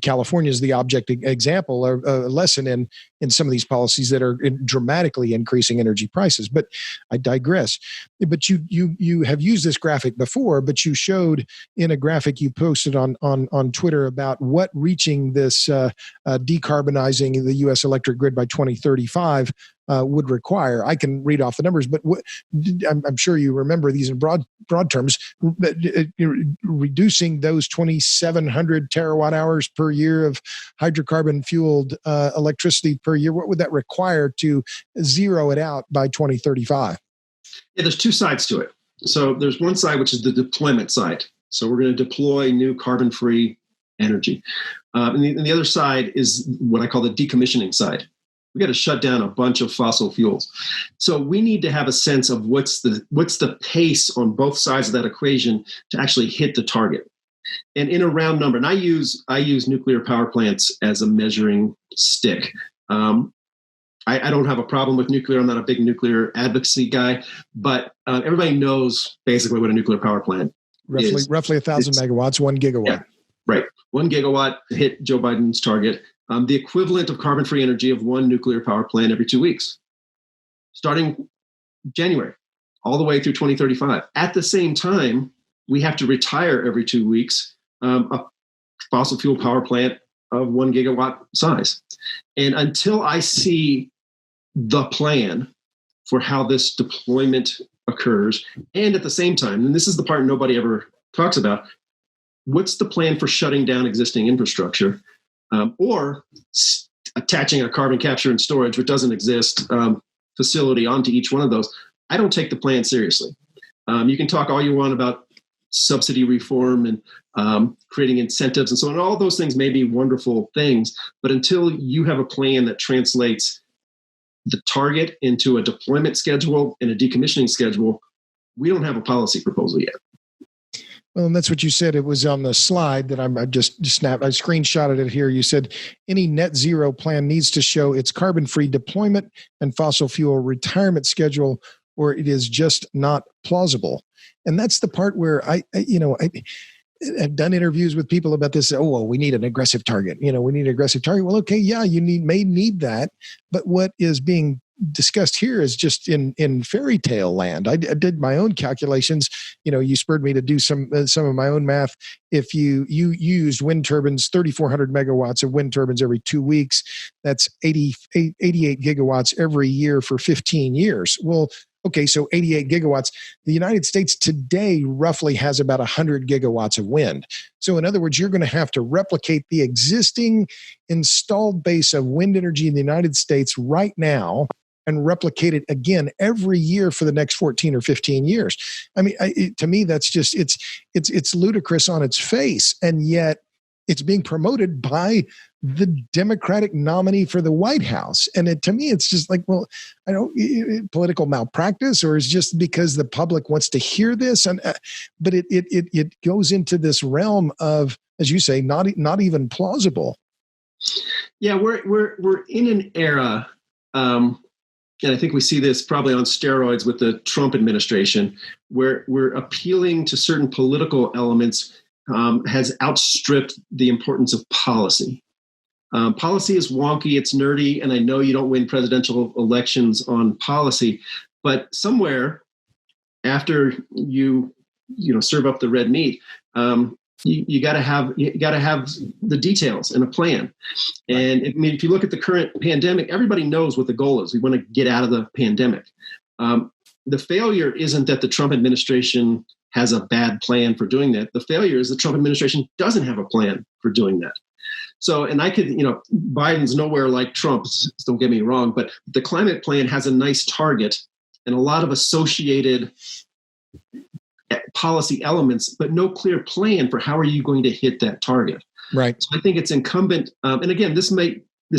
California is the object example or a lesson in some of these policies that are dramatically increasing energy prices. But I digress. But you have used this graphic before, but you showed in a graphic you posted on Twitter about what reaching this decarbonizing the U.S. electric grid by 2035 would require. I can read off the numbers, but I'm sure you remember these in broad terms. Reducing those 2,700 terawatt hours per year of hydrocarbon fueled electricity per year, what would that require to zero it out by 2035? Yeah, there's two sides to it. So there's one side, which is the deployment side. So we're going to deploy new carbon-free energy. And the other side is what I call the decommissioning side. We got to shut down a bunch of fossil fuels. So we need to have a sense of what's the pace on both sides of that equation to actually hit the target. And in a round number, and I use nuclear power plants as a measuring stick. I don't have a problem with nuclear. I'm not a big nuclear advocacy guy, but everybody knows basically what a nuclear power plant is. Roughly 1,000 megawatts, 1 gigawatt. Yeah, right. 1 gigawatt hit Joe Biden's target. The equivalent of carbon-free energy of one nuclear power plant every 2 weeks, starting January, all the way through 2035. At the same time, we have to retire every 2 weeks a fossil fuel power plant of 1 gigawatt size. And until I see the plan for how this deployment occurs, and at the same time, and this is the part nobody ever talks about, what's the plan for shutting down existing infrastructure or attaching a carbon capture and storage, which doesn't exist, facility onto each one of those? I don't take the plan seriously. You can talk all you want about subsidy reform and creating incentives and so on. All those things may be wonderful things, but until you have a plan that translates the target into a deployment schedule and a decommissioning schedule, we don't have a policy proposal yet. Well, and that's what you said. It was on the slide that I just snapped. I screenshotted it here. You said any net zero plan needs to show its carbon-free deployment and fossil fuel retirement schedule, or it is just not plausible. And that's the part where I've done interviews with people about this. Oh, well, we need an aggressive target. We need an aggressive target. Well, okay, yeah, may need that. But what is being discussed here is just in fairy tale land. I did my own calculations. You spurred me to do some of my own math. If you used wind turbines, 3,400 megawatts of wind turbines every 2 weeks, that's 88 gigawatts every year for 15 years. Well, okay, so 88 gigawatts. The United States today roughly has about 100 gigawatts of wind. So in other words, you're going to have to replicate the existing installed base of wind energy in the United States right now and replicate it again every year for the next 14 or 15 years. I mean, to me, that's just, it's ludicrous on its face. And yet it's being promoted by the Democratic nominee for the White House. And to me, it's just like, well, I don't political malpractice, or is just because the public wants to hear this. And but it goes into this realm of, as you say, not even plausible. Yeah, we're in an era, and I think we see this probably on steroids with the Trump administration, where we're appealing to certain political elements has outstripped the importance of policy. Policy is wonky, it's nerdy, and I know you don't win presidential elections on policy, but somewhere after you serve up the red meat, you got to have the details and a plan. And if you look at the current pandemic, everybody knows what the goal is. We want to get out of the pandemic. The failure isn't that the Trump administration has a bad plan for doing that. The failure is the Trump administration doesn't have a plan for doing that. So, and Biden's nowhere like Trump, don't get me wrong, but the climate plan has a nice target and a lot of associated policy elements, but no clear plan for how are you going to hit that target. Right. So I think it's incumbent, and again, this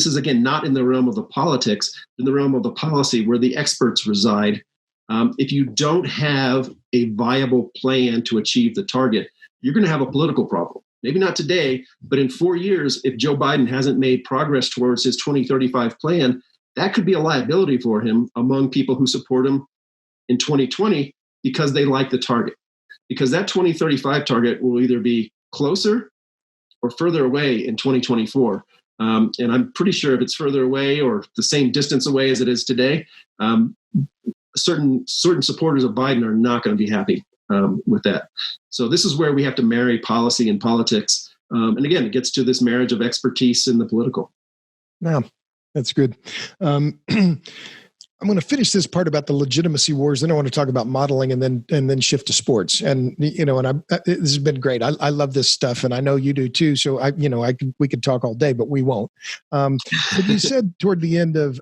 is again not in the realm of the politics, in the realm of the policy where the experts reside. If you don't have a viable plan to achieve the target, you're going to have a political problem. maybe not today, but in 4 years, if Joe Biden hasn't made progress towards his 2035 plan, that could be a liability for him among people who support him in 2020 because they like the target. Because that 2035 target will either be closer or further away in 2024. And I'm pretty sure if it's further away or the same distance away as it is today, certain supporters of Biden are not going to be happy with that. So this is where we have to marry policy and politics. And again, it gets to this marriage of expertise in the political. Now, that's good. I'm going to finish this part about the legitimacy wars. Then I want to talk about modeling and then shift to sports. And, this has been great. I love this stuff and I know you do too. So we could talk all day, but we won't. But you said toward the end of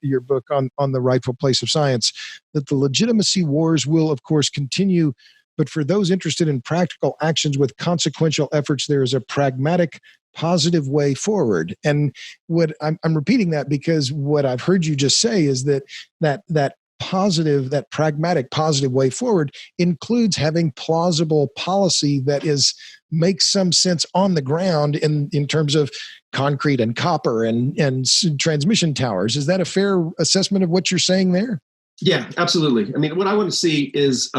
your book on the rightful place of science, that the legitimacy wars will of course continue, but for those interested in practical actions with consequential efforts, there is a pragmatic, positive way forward. And what I'm repeating that because what I've heard you just say is that positive, that pragmatic, positive way forward includes having plausible policy that makes some sense on the ground in terms of concrete and copper and transmission towers. Is that a fair assessment of what you're saying there? Yeah, absolutely. I mean, what I want to see is,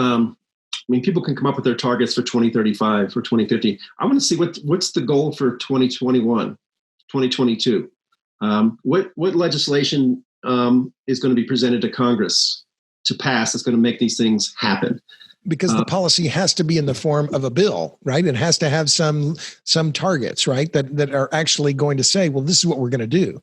people can come up with their targets for 2035, for 2050. I want to see what's the goal for 2021, 2022. What legislation is going to be presented to Congress to pass that's going to make these things happen? Because the policy has to be in the form of a bill, right? It has to have some targets, right? That are actually going to say, well, this is what we're going to do.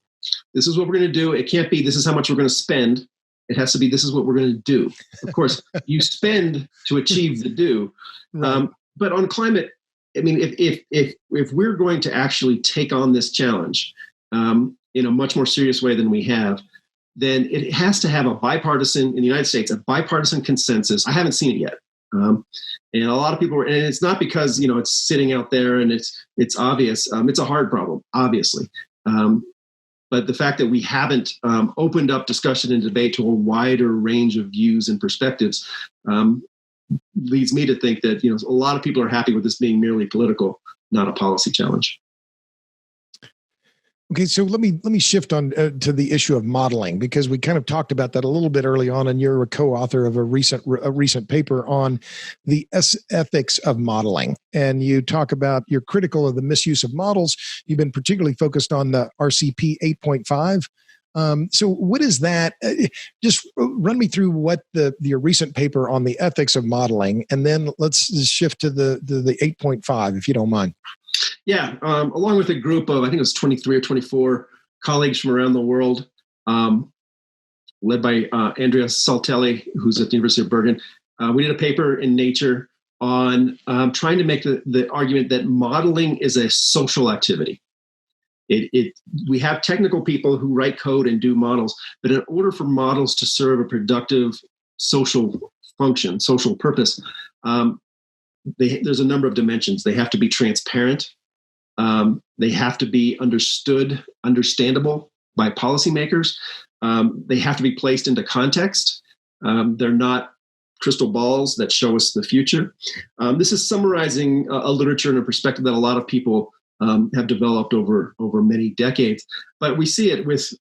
This is what we're going to do. It can't be, this is how much we're going to spend. It has to be, this is what we're going to do. Of course, you spend to achieve the do. Right. But on climate, I mean, if we're going to actually take on this challenge in a much more serious way than we have, then it has to have a bipartisan, in the United States, a bipartisan consensus. I haven't seen it yet. And a lot of people, and it's not because, it's sitting out there and it's obvious. It's a hard problem, obviously. But the fact that we haven't opened up discussion and debate to a wider range of views and perspectives leads me to think that a lot of people are happy with this being merely political, not a policy challenge. Okay, so let me shift on to the issue of modeling, because we kind of talked about that a little bit early on, and you're a co-author of a recent paper on the ethics of modeling, and you talk about, you're critical of the misuse of models. You've been particularly focused on the RCP 8.5. So what is that? Just run me through what your recent paper on the ethics of modeling, and then let's shift to the 8.5, if you don't mind. Yeah, along with a group of, I think it was 23 or 24 colleagues from around the world, led by Andrea Saltelli, who's at the University of Bergen. We did a paper in Nature on trying to make the argument that modeling is a social activity. We have technical people who write code and do models, but in order for models to serve a productive social function, social purpose, there's a number of dimensions. They have to be transparent. They have to be understandable by policymakers. They have to be placed into context. They're not crystal balls that show us the future. This is summarizing a literature and a perspective that a lot of people have developed over many decades. But we see it with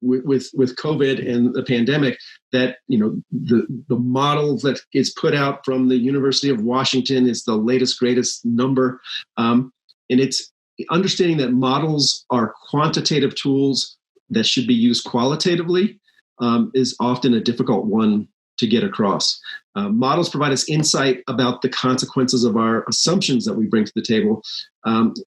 COVID and the pandemic, that the model that is put out from the University of Washington is the latest, greatest number, and it's understanding that models are quantitative tools that should be used qualitatively is often a difficult one to get across. Models provide us insight about the consequences of our assumptions that we bring to the table.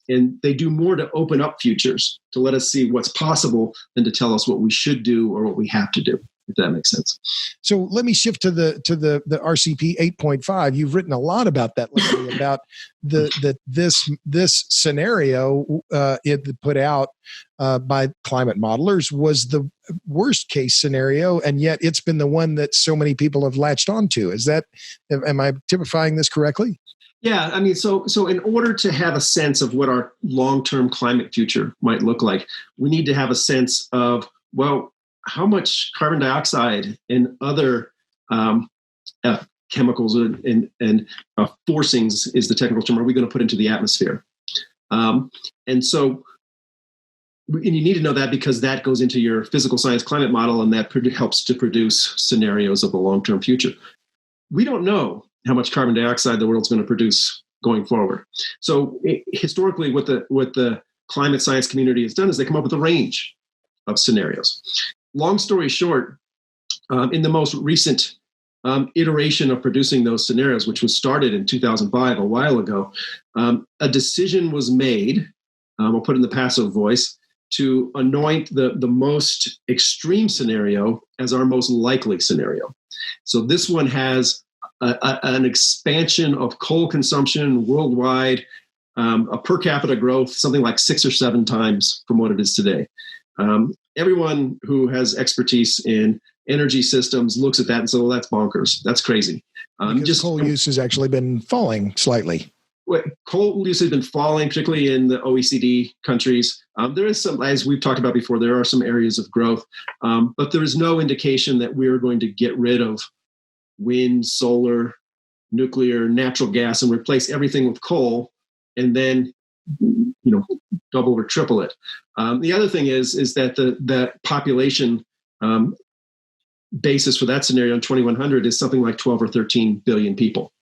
And they do more to open up futures, to let us see what's possible, than to tell us what we should do or what we have to do, if that makes sense. So let me shift to the RCP 8.5. You've written a lot about that lately, about this scenario it put out by climate modelers was the worst case scenario, and yet it's been the one that so many people have latched onto. Am I typifying this correctly? Yeah, I mean, so in order to have a sense of what our long-term climate future might look like, we need to have a sense of, well, how much carbon dioxide and other chemicals and forcings is the technical term, are we going to put into the atmosphere? And you need to know that because that goes into your physical science climate model, and that helps to produce scenarios of the long-term future. We don't know how much carbon dioxide the world's going to produce going forward. So historically, what the climate science community has done is they come up with a range of scenarios. Long story short, in the most recent iteration of producing those scenarios, which was started in 2005, a while ago, a decision was made, we'll put it in the passive voice, to anoint the most extreme scenario as our most likely scenario. So this one has an expansion of coal consumption worldwide, a per capita growth, something like 6 or 7 times from what it is today. Everyone who has expertise in energy systems looks at that and says, well, that's bonkers. That's crazy. Because coal use has actually been falling slightly. Coal use has been falling, particularly in the OECD countries. There is some, as we've talked about before, there are some areas of growth, but there is no indication that we're going to get rid of wind, solar, nuclear, natural gas, and replace everything with coal, and then double or triple it. The other thing is that the population basis for that scenario in 2100 is something like 12 or 13 billion people.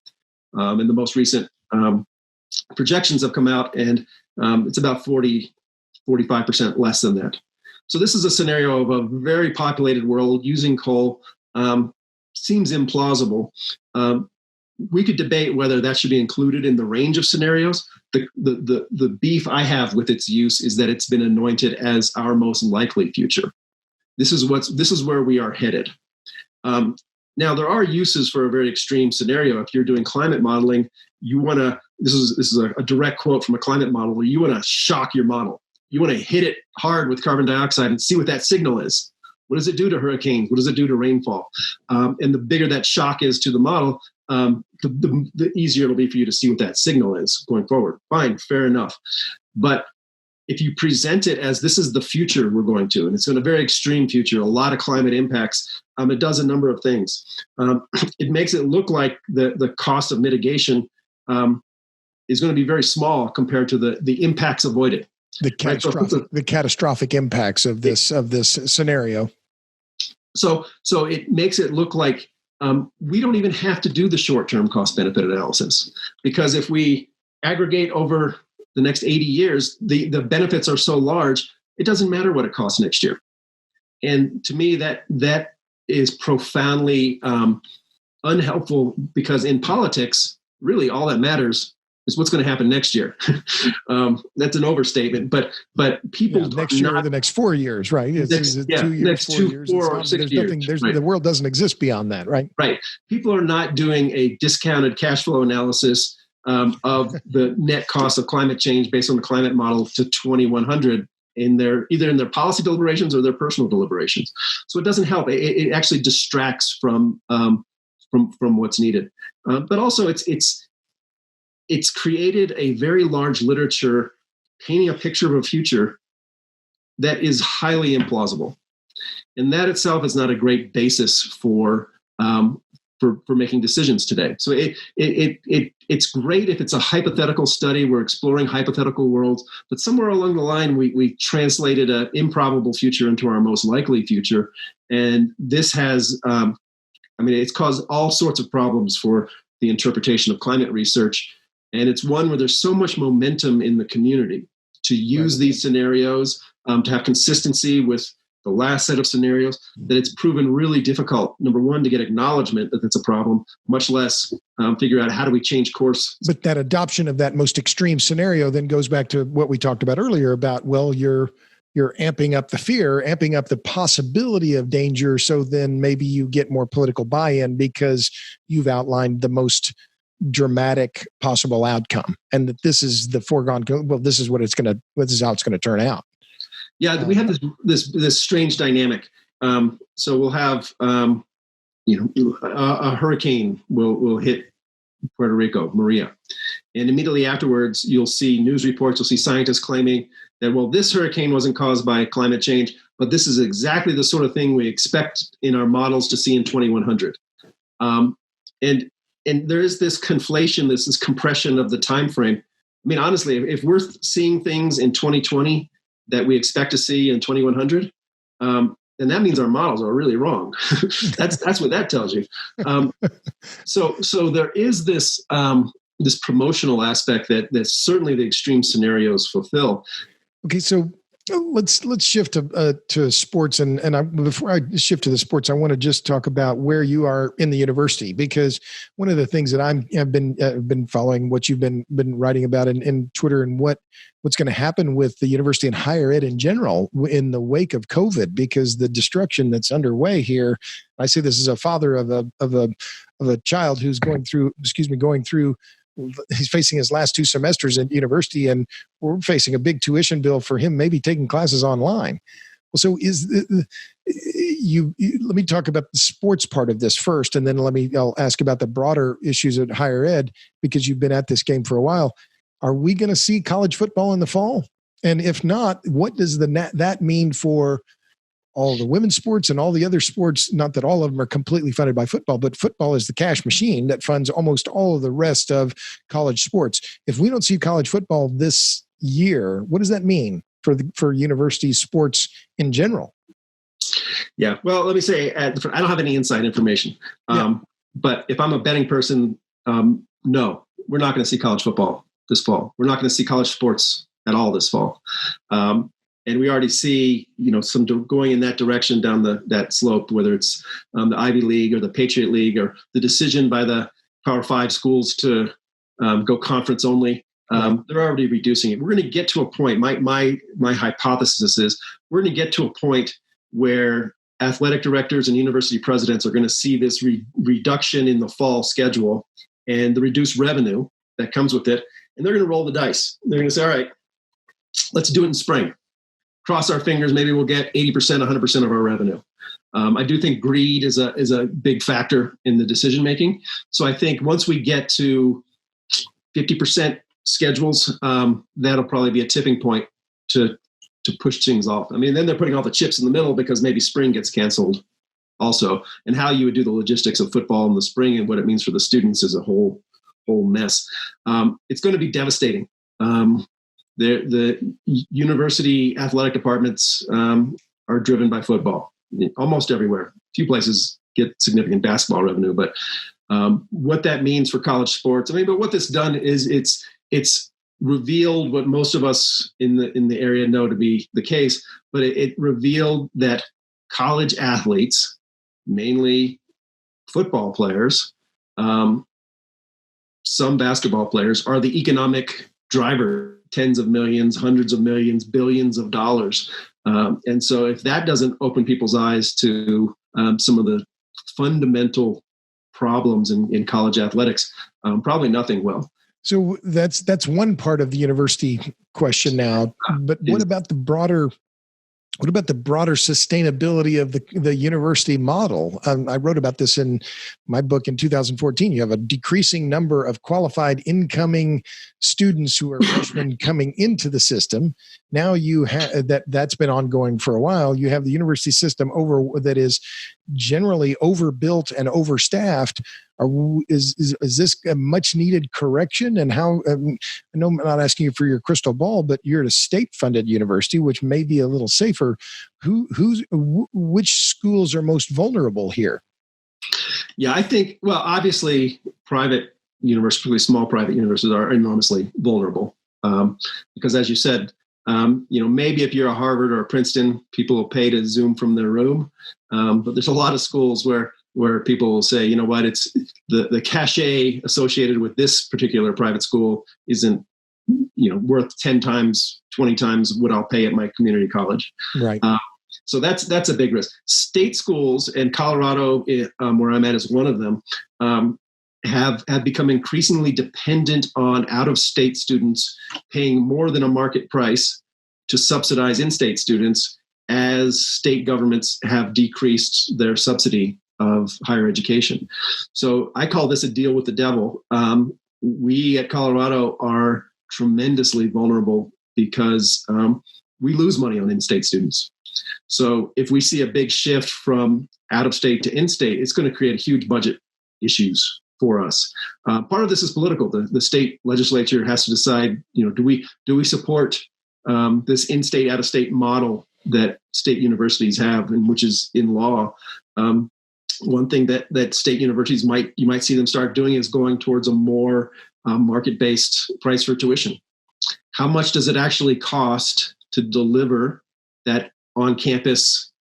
And the most recent projections have come out, and it's about 45% less than that. So this is a scenario of a very populated world using coal. Seems implausible. We could debate whether that should be included in the range of scenarios. The beef I have with its use is that it's been anointed as our most likely future. This is where we are headed. Now, there are uses for a very extreme scenario. If you're doing climate modeling, you want to, this is a direct quote from a climate model, where you want to shock your model. You want to hit it hard with carbon dioxide and see what that signal is. What does it do to hurricanes? What does it do to rainfall? And the bigger that shock is to the model, the easier it'll be for you to see what that signal is going forward. Fine, fair enough. But if you present it as this is the future we're going to, and it's in a very extreme future, a lot of climate impacts, it does a number of things. It makes it look like the cost of mitigation is going to be very small compared to the impacts avoided. The catastrophic impacts of this scenario. So it makes it look like we don't even have to do the short-term cost-benefit analysis, because if we aggregate over the next 80 years, the benefits are so large, it doesn't matter what it costs next year. And to me, that is profoundly unhelpful, because in politics, really all that matters is what's going to happen next year. That's an overstatement, but people next year or the next 4 years, right? It's 2 years, next 4 2, years. 4 or 6 years. Right. The world doesn't exist beyond that, right? Right. People are not doing a discounted cash flow analysis of the net cost of climate change based on the climate model to 2100 either in their policy deliberations or their personal deliberations. So it doesn't help. It actually distracts from what's needed. But also it's created a very large literature painting a picture of a future that is highly implausible. And that itself is not a great basis for making decisions today. So it's great if it's a hypothetical study. We're exploring hypothetical worlds, but somewhere along the line, we translated an improbable future into our most likely future. And this has, it's caused all sorts of problems for the interpretation of climate research. And it's one where there's so much momentum in the community to use these scenarios, to have consistency with the last set of scenarios, that it's proven really difficult, number one, to get acknowledgement that it's a problem, much less figure out how do we change course. But that adoption of that most extreme scenario then goes back to what we talked about earlier about, well, you're amping up the fear, amping up the possibility of danger. So then maybe you get more political buy-in because you've outlined the most dramatic possible outcome, and that this is the foregone. Well, this is how it's going to turn out. Yeah, we have this strange dynamic. So we'll have a hurricane will hit Puerto Rico, Maria, and immediately afterwards you'll see news reports. You'll see scientists claiming that, well, this hurricane wasn't caused by climate change, but this is exactly the sort of thing we expect in our models to see in 2100. And there is this conflation, this compression of the time frame. I mean, honestly, if we're seeing things in 2020 that we expect to see in 2100, then that means our models are really wrong. That's what that tells you. So there is this this promotional aspect that certainly the extreme scenarios fulfill. Okay, so let's shift to sports, and before I shift to the sports, I want to just talk about where you are in the university, because one of the things that I've been following what you've been writing about in Twitter, and what's going to happen with the university and higher ed in general in the wake of COVID, because the destruction that's underway here. I say this as a father of a child who's going through. He's facing his last 2 semesters at university, and we're facing a big tuition bill for him maybe taking classes online. Well, so let me talk about the sports part of this first, and then I'll ask about the broader issues at higher ed, because you've been at this game for a while. Are we going to see college football in the fall? And if not, what does that mean for all the women's sports and all the other sports? Not that all of them are completely funded by football, but football is the cash machine that funds almost all of the rest of college sports. If we don't see college football this year, what does that mean for university sports in general? Yeah, well, let me say, I don't have any inside information. But if I'm a betting person, no, we're not going to see college football this fall. We're not going to see college sports at all this fall. And we already see, some going in that direction down that slope, whether it's the Ivy League or the Patriot League, or the decision by the Power 5 schools to go conference only. They're already reducing it. We're going to get to a point. My hypothesis is we're going to get to a point where athletic directors and university presidents are going to see this reduction in the fall schedule and the reduced revenue that comes with it, and they're going to roll the dice. They're going to say, all right, let's do it in spring. Cross our fingers, maybe we'll get 80%, 100% of our revenue. I do think greed is a big factor in the decision making. So I think once we get to 50% schedules, that'll probably be a tipping point to push things off. I mean, then they're putting all the chips in the middle because maybe spring gets canceled also. And how you would do the logistics of football in the spring and what it means for the students is a whole mess. It's going to be devastating. The university athletic departments are driven by football almost everywhere. A few places get significant basketball revenue, but what that means for college sports, but what this done is it's revealed what most of us in the area know to be the case, but it revealed that college athletes, mainly football players, some basketball players, are the economic driver. Tens of millions, hundreds of millions, billions of dollars. And so if that doesn't open people's eyes to some of the fundamental problems in college athletics, probably nothing will. So that's one part of the university question now. But what about the broader sustainability of the university model? I wrote about this in my book in 2014. You have a decreasing number of qualified incoming students who are freshmen coming into the system. Now you have that's been ongoing for a while. You have the university system that is generally overbuilt and overstaffed. Is this a much needed correction? And how? I know I'm not asking you for your crystal ball, but you're at a state-funded university, which may be a little safer. Which schools are most vulnerable here? Yeah, I think. Well, obviously, private universities, particularly small private universities, are enormously vulnerable because, as you said, maybe if you're a Harvard or a Princeton, people will pay to Zoom from their room, but there's a lot of schools where people will say, you know what, it's the cachet associated with this particular private school isn't, worth 10 times, 20 times what I'll pay at my community college. Right. So that's a big risk. State schools, and Colorado, where I'm at, is one of them, have become increasingly dependent on out-of-state students paying more than a market price to subsidize in-state students as state governments have decreased their subsidy of higher education. So I call this a deal with the devil. We at Colorado are tremendously vulnerable because we lose money on in-state students. So if we see a big shift from out-of-state to in-state, it's going to create huge budget issues for us. Part of this is political. The state legislature has to decide, do we support this in-state, out-of-state model that state universities have, and which is in law. One thing that state universities you might see them start doing is going towards a more market-based price for tuition. How much does it actually cost to deliver that on-campus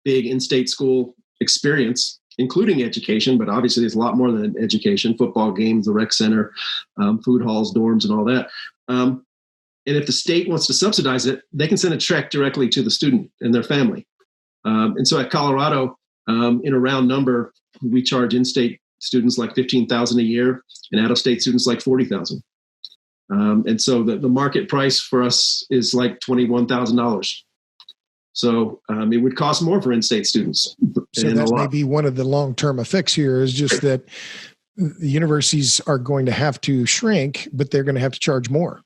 big in-state school experience, including education, but obviously there's a lot more than education, football games, the rec center, food halls, dorms, and all that. And if the state wants to subsidize it, they can send a check directly to the student and their family. And so at Colorado, in a round number, we charge in-state students like $15,000 a year and out-of-state students like $40,000. And so the market price for us is like $21,000. So it would cost more for in-state students. So that may be one of the long-term effects here, is just that the universities are going to have to shrink, but they're going to have to charge more.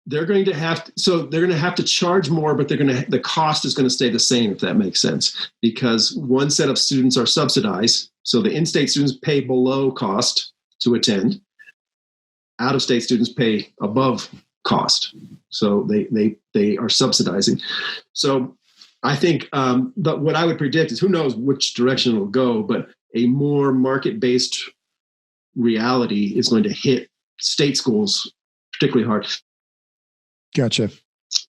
They're going to have to charge more, but the cost is going to stay the same, if that makes sense, because one set of students are subsidized. So the in-state students pay below cost to attend. Out-of-state students pay above cost. So they are subsidizing. So I think but what I would predict is, who knows which direction it'll go, but a more market-based reality is going to hit state schools particularly hard. Gotcha.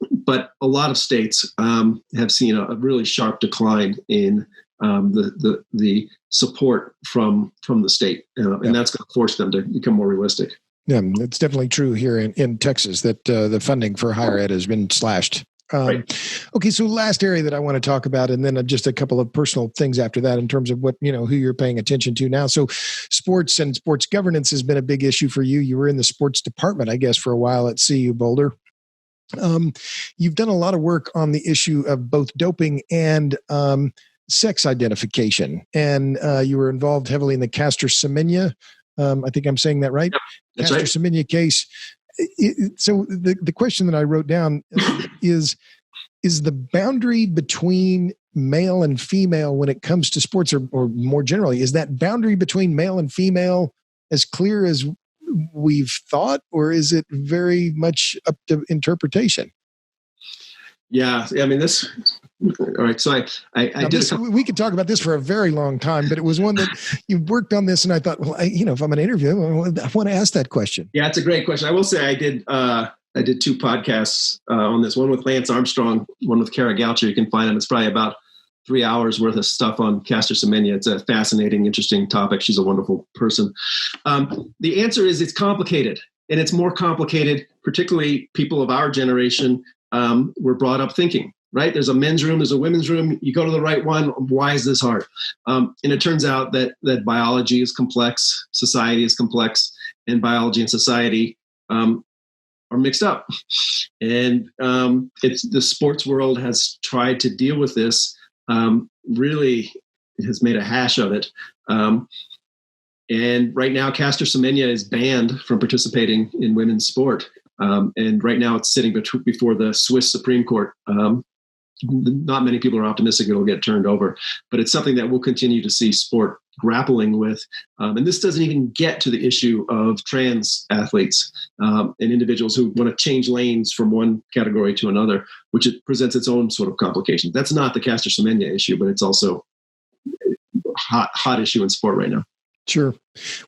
But a lot of states have seen a really sharp decline in the support from the state, and that's going to force them to become more realistic. Yeah, it's definitely true here in Texas that the funding for higher ed has been slashed. Right. Okay, so last area that I want to talk about, and then just a couple of personal things after that in terms of what, who you're paying attention to now. So sports and sports governance has been a big issue for you. You were in the sports department, I guess, for a while at CU Boulder. You've done a lot of work on the issue of both doping and sex identification, and you were involved heavily in the Caster Semenya. I think I'm saying that right. Yep, that's Caster right. Semenya case. So the question that I wrote down is the boundary between male and female when it comes to sports, or more generally, is that boundary between male and female as clear as we've thought, or is it very much up to interpretation? Yeah, I mean, this. All right, so I did. We could talk about this for a very long time, but it was one that you worked on this, and I thought, well, if I'm an interview, I want to ask that question. Yeah, it's a great question. I will say I did two podcasts on this. One with Lance Armstrong, one with Kara Goucher. You can find them. It's probably about 3 hours worth of stuff on Caster Semenya. It's a fascinating, interesting topic. She's a wonderful person. The answer is it's complicated, and it's more complicated, particularly people of our generation were brought up thinking, right? There's a men's room, there's a women's room. You go to the right one. Why is this hard? And it turns out that biology is complex, society is complex, and biology and society are mixed up. And it's the sports world has tried to deal with this. Really has made a hash of it. And right now, Caster Semenya is banned from participating in women's sport. And right now it's sitting before the Swiss Supreme Court. Not many people are optimistic it'll get turned over, but it's something that we'll continue to see sport grappling with. And this doesn't even get to the issue of trans athletes and individuals who want to change lanes from one category to another, which it presents its own sort of complication. That's not the Caster Semenya issue, but it's also a hot issue in sport right now. Sure.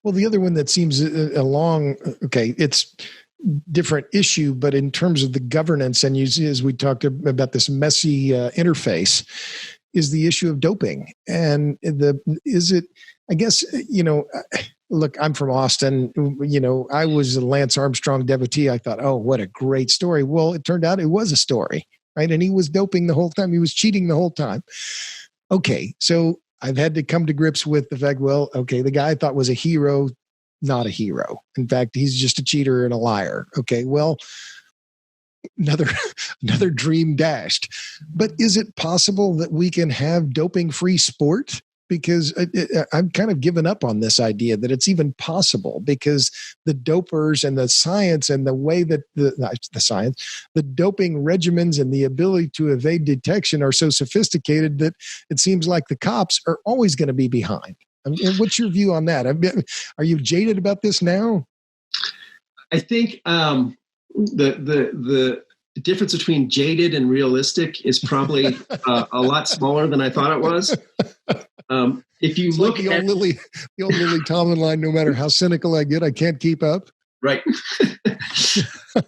Well, the other one that seems it's different issue, but in terms of the governance, and as we talked about this messy interface, is the issue of doping. And look, I'm from Austin. I was a Lance Armstrong devotee. I thought, oh, what a great story. Well, it turned out it was a story, right? And he was doping the whole time. He was cheating the whole time. Okay, so I've had to come to grips with the fact, well, okay, the guy I thought was a hero, not a hero. In fact, he's just a cheater and a liar. Okay, well, another dream dashed. But is it possible that we can have doping-free sport? Because I'm kind of given up on this idea that it's even possible, because the dopers and the science and the way that the doping regimens and the ability to evade detection are so sophisticated that it seems like the cops are always going to be behind. And what's your view on that? Are you jaded about this now? I think the difference between jaded and realistic is probably a lot smaller than I thought it was. If you look like the old Lily Tomlin line, no matter how cynical I get, I can't keep up. Right.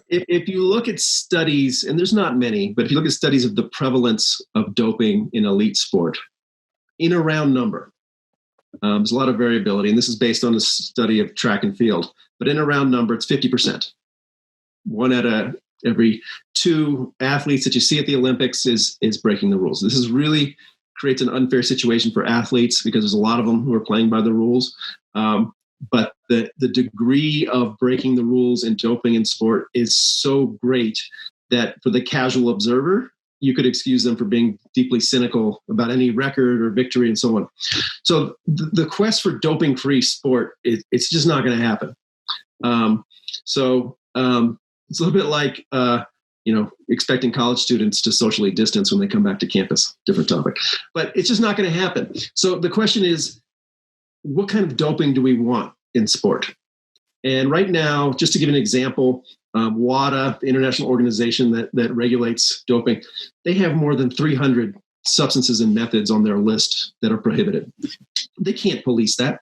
If you look at studies, and there's not many, but if you look at studies of the prevalence of doping in elite sport, in a round number, there's a lot of variability, and this is based on a study of track and field, but in a round number, it's 50%. One out of every two athletes that you see at the Olympics is breaking the rules. This is really creates an unfair situation for athletes because there's a lot of them who are playing by the rules. But the degree of breaking the rules and doping in sport is so great that for the casual observer, you could excuse them for being deeply cynical about any record or victory and so on. So the quest for doping-free sport, it's just not going to happen. It's a little bit like, expecting college students to socially distance when they come back to campus. Different topic. But it's just not going to happen. So the question is, what kind of doping do we want in sport? And right now, just to give an example, WADA, the international organization that regulates doping, they have more than 300 substances and methods on their list that are prohibited. They can't police that.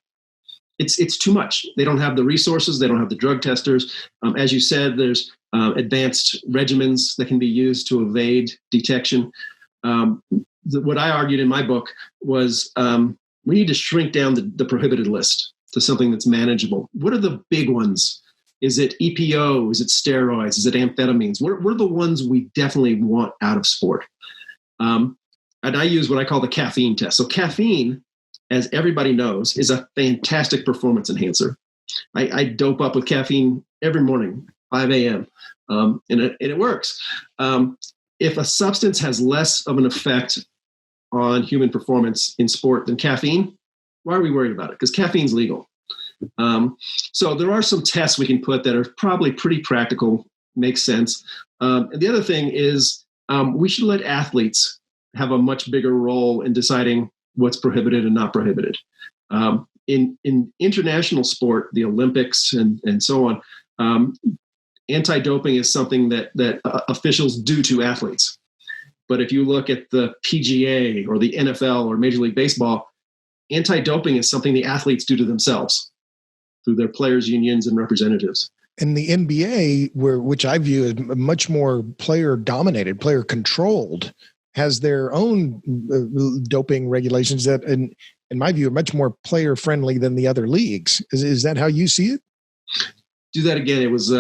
It's too much. They don't have the resources. They don't have the drug testers. As you said, there's advanced regimens that can be used to evade detection. What I argued in my book was we need to shrink down the prohibited list to something that's manageable. What are the big ones? Is it EPO? Is it steroids? Is it amphetamines? What are the ones we definitely want out of sport? And I use what I call the caffeine test. So caffeine, as everybody knows, is a fantastic performance enhancer. I dope up with caffeine every morning, 5 a.m., and it works. If a substance has less of an effect on human performance in sport than caffeine, why are we worried about it? Because caffeine's legal. So there are some tests we can put that are probably pretty practical, make sense. And the other thing is we should let athletes have a much bigger role in deciding what's prohibited and not prohibited. In international sport, the Olympics and so on, anti-doping is something that officials do to athletes. But if you look at the PGA or the NFL or Major League Baseball, anti-doping is something the athletes do to themselves through their players' unions and representatives. And the NBA, which I view as much more player-dominated, player-controlled, has their own doping regulations that, in my view, are much more player-friendly than the other leagues. Is that how you see it? Do that again. It was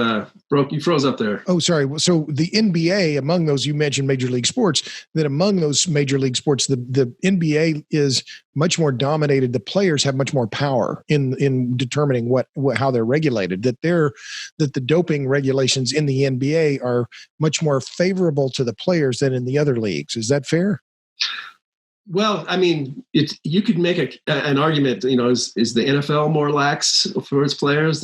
broke. You froze up there. Oh, sorry. So the NBA, among those, you mentioned major league sports, that among those major league sports, the NBA is much more dominated. The players have much more power in determining how they're regulated, that the doping regulations in the NBA are much more favorable to the players than in the other leagues. Is that fair? Well, I mean, you could make an argument. Is the NFL more lax for its players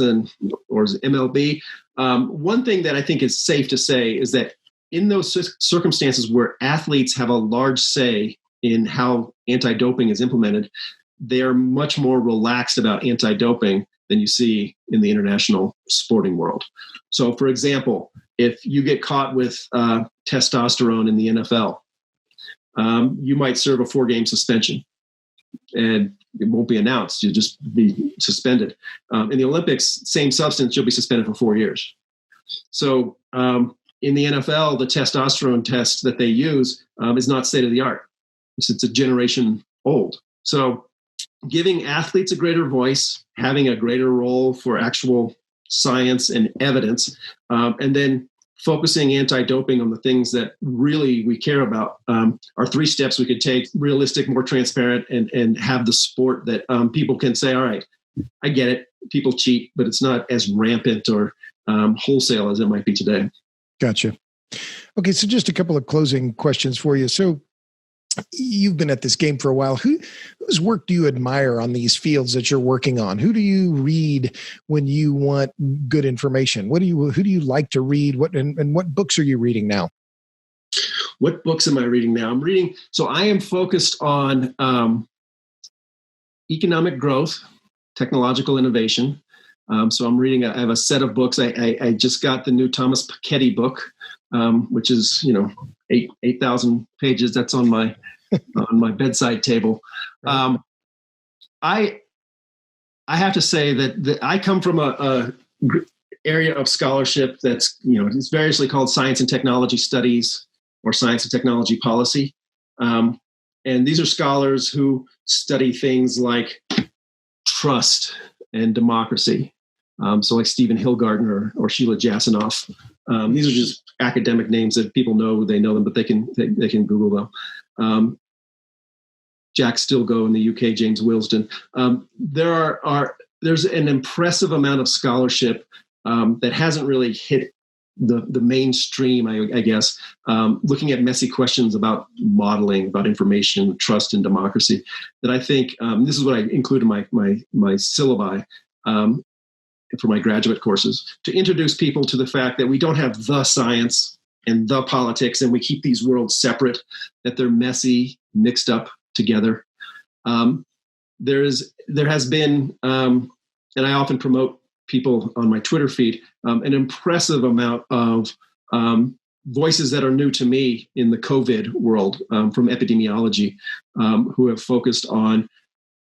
or is MLB? One thing that I think is safe to say is that in those circumstances where athletes have a large say in how anti-doping is implemented, they are much more relaxed about anti-doping than you see in the international sporting world. So, for example, if you get caught with testosterone in the NFL, you might serve a 4-game suspension, and it won't be announced. You'll just be suspended. In the Olympics, same substance, you'll be suspended for 4 years. So in the NFL, the testosterone test that they use is not state of the art. It's a generation old. So giving athletes a greater voice, having a greater role for actual science and evidence, and then focusing anti-doping on the things that really we care about are 3 steps we could take: realistic, more transparent, and have the sport that people can say, all right, I get it. People cheat, but it's not as rampant or wholesale as it might be today. Gotcha. Okay, so just a couple of closing questions for you. So you've been at this game for a while. Whose work do you admire on these fields that you're working on? Who do you read when you want good information? Who do you like to read? And what books are you reading now? What books am I reading now? So I am focused on economic growth, technological innovation. So I'm reading. I have a set of books. I just got the new Thomas Piketty book, which is 8,000 pages. That's on my bedside table. I have to say that I come from a area of scholarship that's it's variously called science and technology studies or science and technology policy, and these are scholars who study things like trust and democracy. So like Stephen Hillgarden or Sheila Jasanoff. These are just academic names that people know. They know them, but they can Google them. Jack Stilgo in the UK, James Wilsden. There's an impressive amount of scholarship that hasn't really hit the mainstream, I guess, looking at messy questions about modeling, about information, trust, and democracy. That I think this is what I include in my syllabi for my graduate courses, to introduce people to the fact that we don't have the science and the politics, and we keep these worlds separate, that they're messy, mixed up together. There has been, and I often promote people on my Twitter feed, an impressive amount of voices that are new to me in the COVID world from epidemiology, who have focused on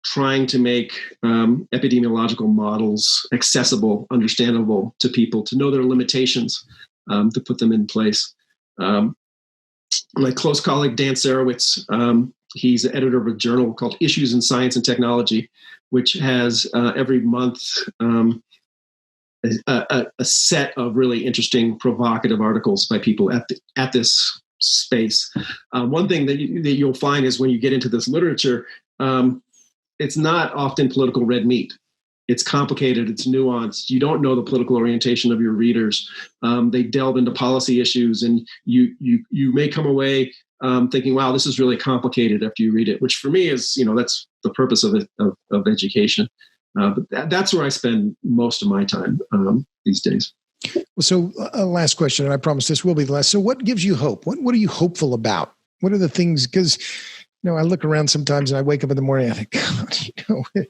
trying to make epidemiological models accessible, understandable to people, to know their limitations, to put them in place. My close colleague, Dan Sarowitz, he's the editor of a journal called Issues in Science and Technology, which has every month a set of really interesting, provocative articles by people at this space. One thing that you'll find is when you get into this literature, it's not often political red meat. It's complicated. It's nuanced. You don't know the political orientation of your readers. They delve into policy issues, and you may come away thinking, "Wow, this is really complicated." After you read it, which for me is, that's the purpose of it, of education. But that's where I spend most of my time these days. So, last question, and I promise this will be the last. So, what gives you hope? What are you hopeful about? What are the things? Because I look around sometimes and I wake up in the morning and I think, God,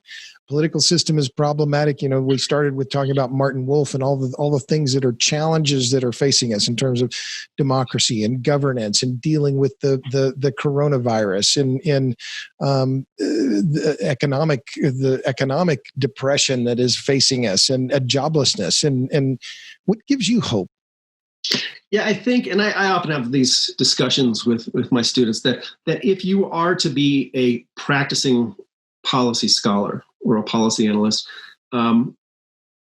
political system is problematic. We started with talking about Martin Wolf and all the things that are challenges that are facing us in terms of democracy and governance and dealing with the coronavirus and the economic depression that is facing us and joblessness. And what gives you hope? Yeah, I think, and I often have these discussions with my students, that if you are to be a practicing policy scholar or a policy analyst,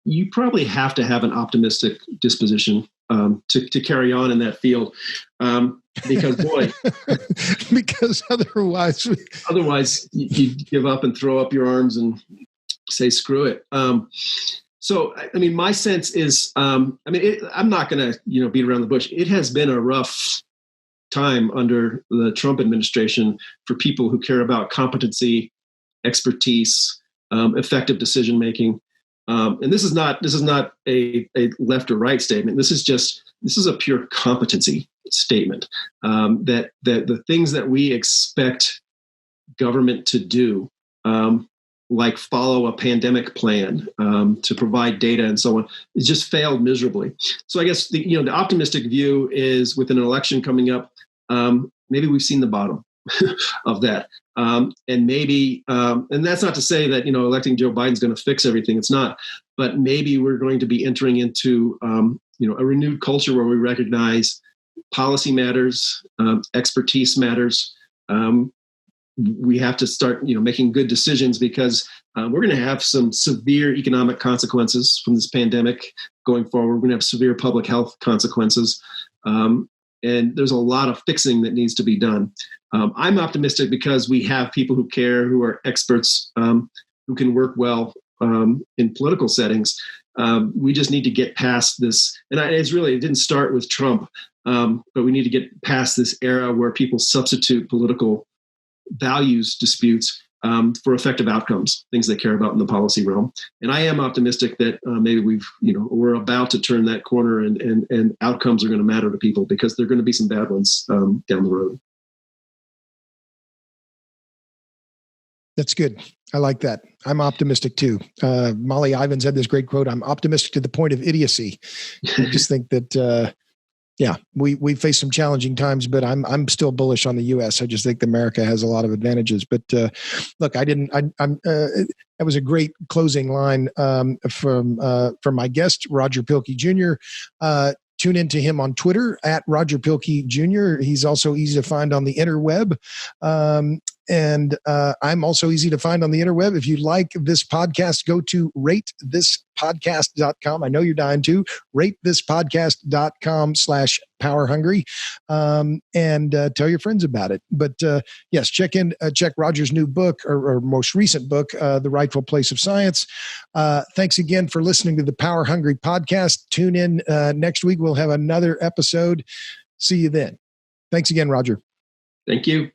you probably have to have an optimistic disposition to carry on in that field. Because boy, because otherwise you give up and throw up your arms and say, screw it. So, my sense is, I'm not going to, beat around the bush. It has been a rough time under the Trump administration for people who care about competency, expertise, effective decision making. And this is not a left or right statement. This is a pure competency statement. That the things that we expect government to do, like follow a pandemic plan, to provide data and so on, it's just failed miserably. So I guess the optimistic view is, with an election coming up, maybe we've seen the bottom of that, and maybe, and that's not to say that electing Joe Biden's going to fix everything. It's not, but maybe we're going to be entering into a renewed culture where we recognize policy matters, expertise matters. We have to start, making good decisions, because we're going to have some severe economic consequences from this pandemic going forward. We're going to have severe public health consequences. And there's a lot of fixing that needs to be done. I'm optimistic because we have people who care, who are experts, who can work well in political settings. We just need to get past this. And it didn't start with Trump, but we need to get past this era where people substitute political values disputes for effective outcomes, things they care about in the policy realm. And I am optimistic that maybe we're about to turn that corner, and outcomes are going to matter to people, because there are going to be some bad ones down the road. That's good. I like that. I'm optimistic too. Molly Ivins had this great quote, "I'm optimistic to the point of idiocy." I just think that, we face some challenging times, but I'm still bullish on the U.S. I just think America has a lot of advantages. But look, that was a great closing line from my guest, Roger Pilkey Jr. Tune into him on Twitter at Roger Pilkey Jr. He's also easy to find on the interweb. And I'm also easy to find on the interweb. If you like this podcast, go to ratethispodcast.com. I know you're dying to. ratethispodcast.com/powerhungry. And tell your friends about it. But yes, check Roger's new book or most recent book, The Rightful Place of Science. Thanks again for listening to the Power Hungry podcast. Tune in next week. We'll have another episode. See you then. Thanks again, Roger. Thank you.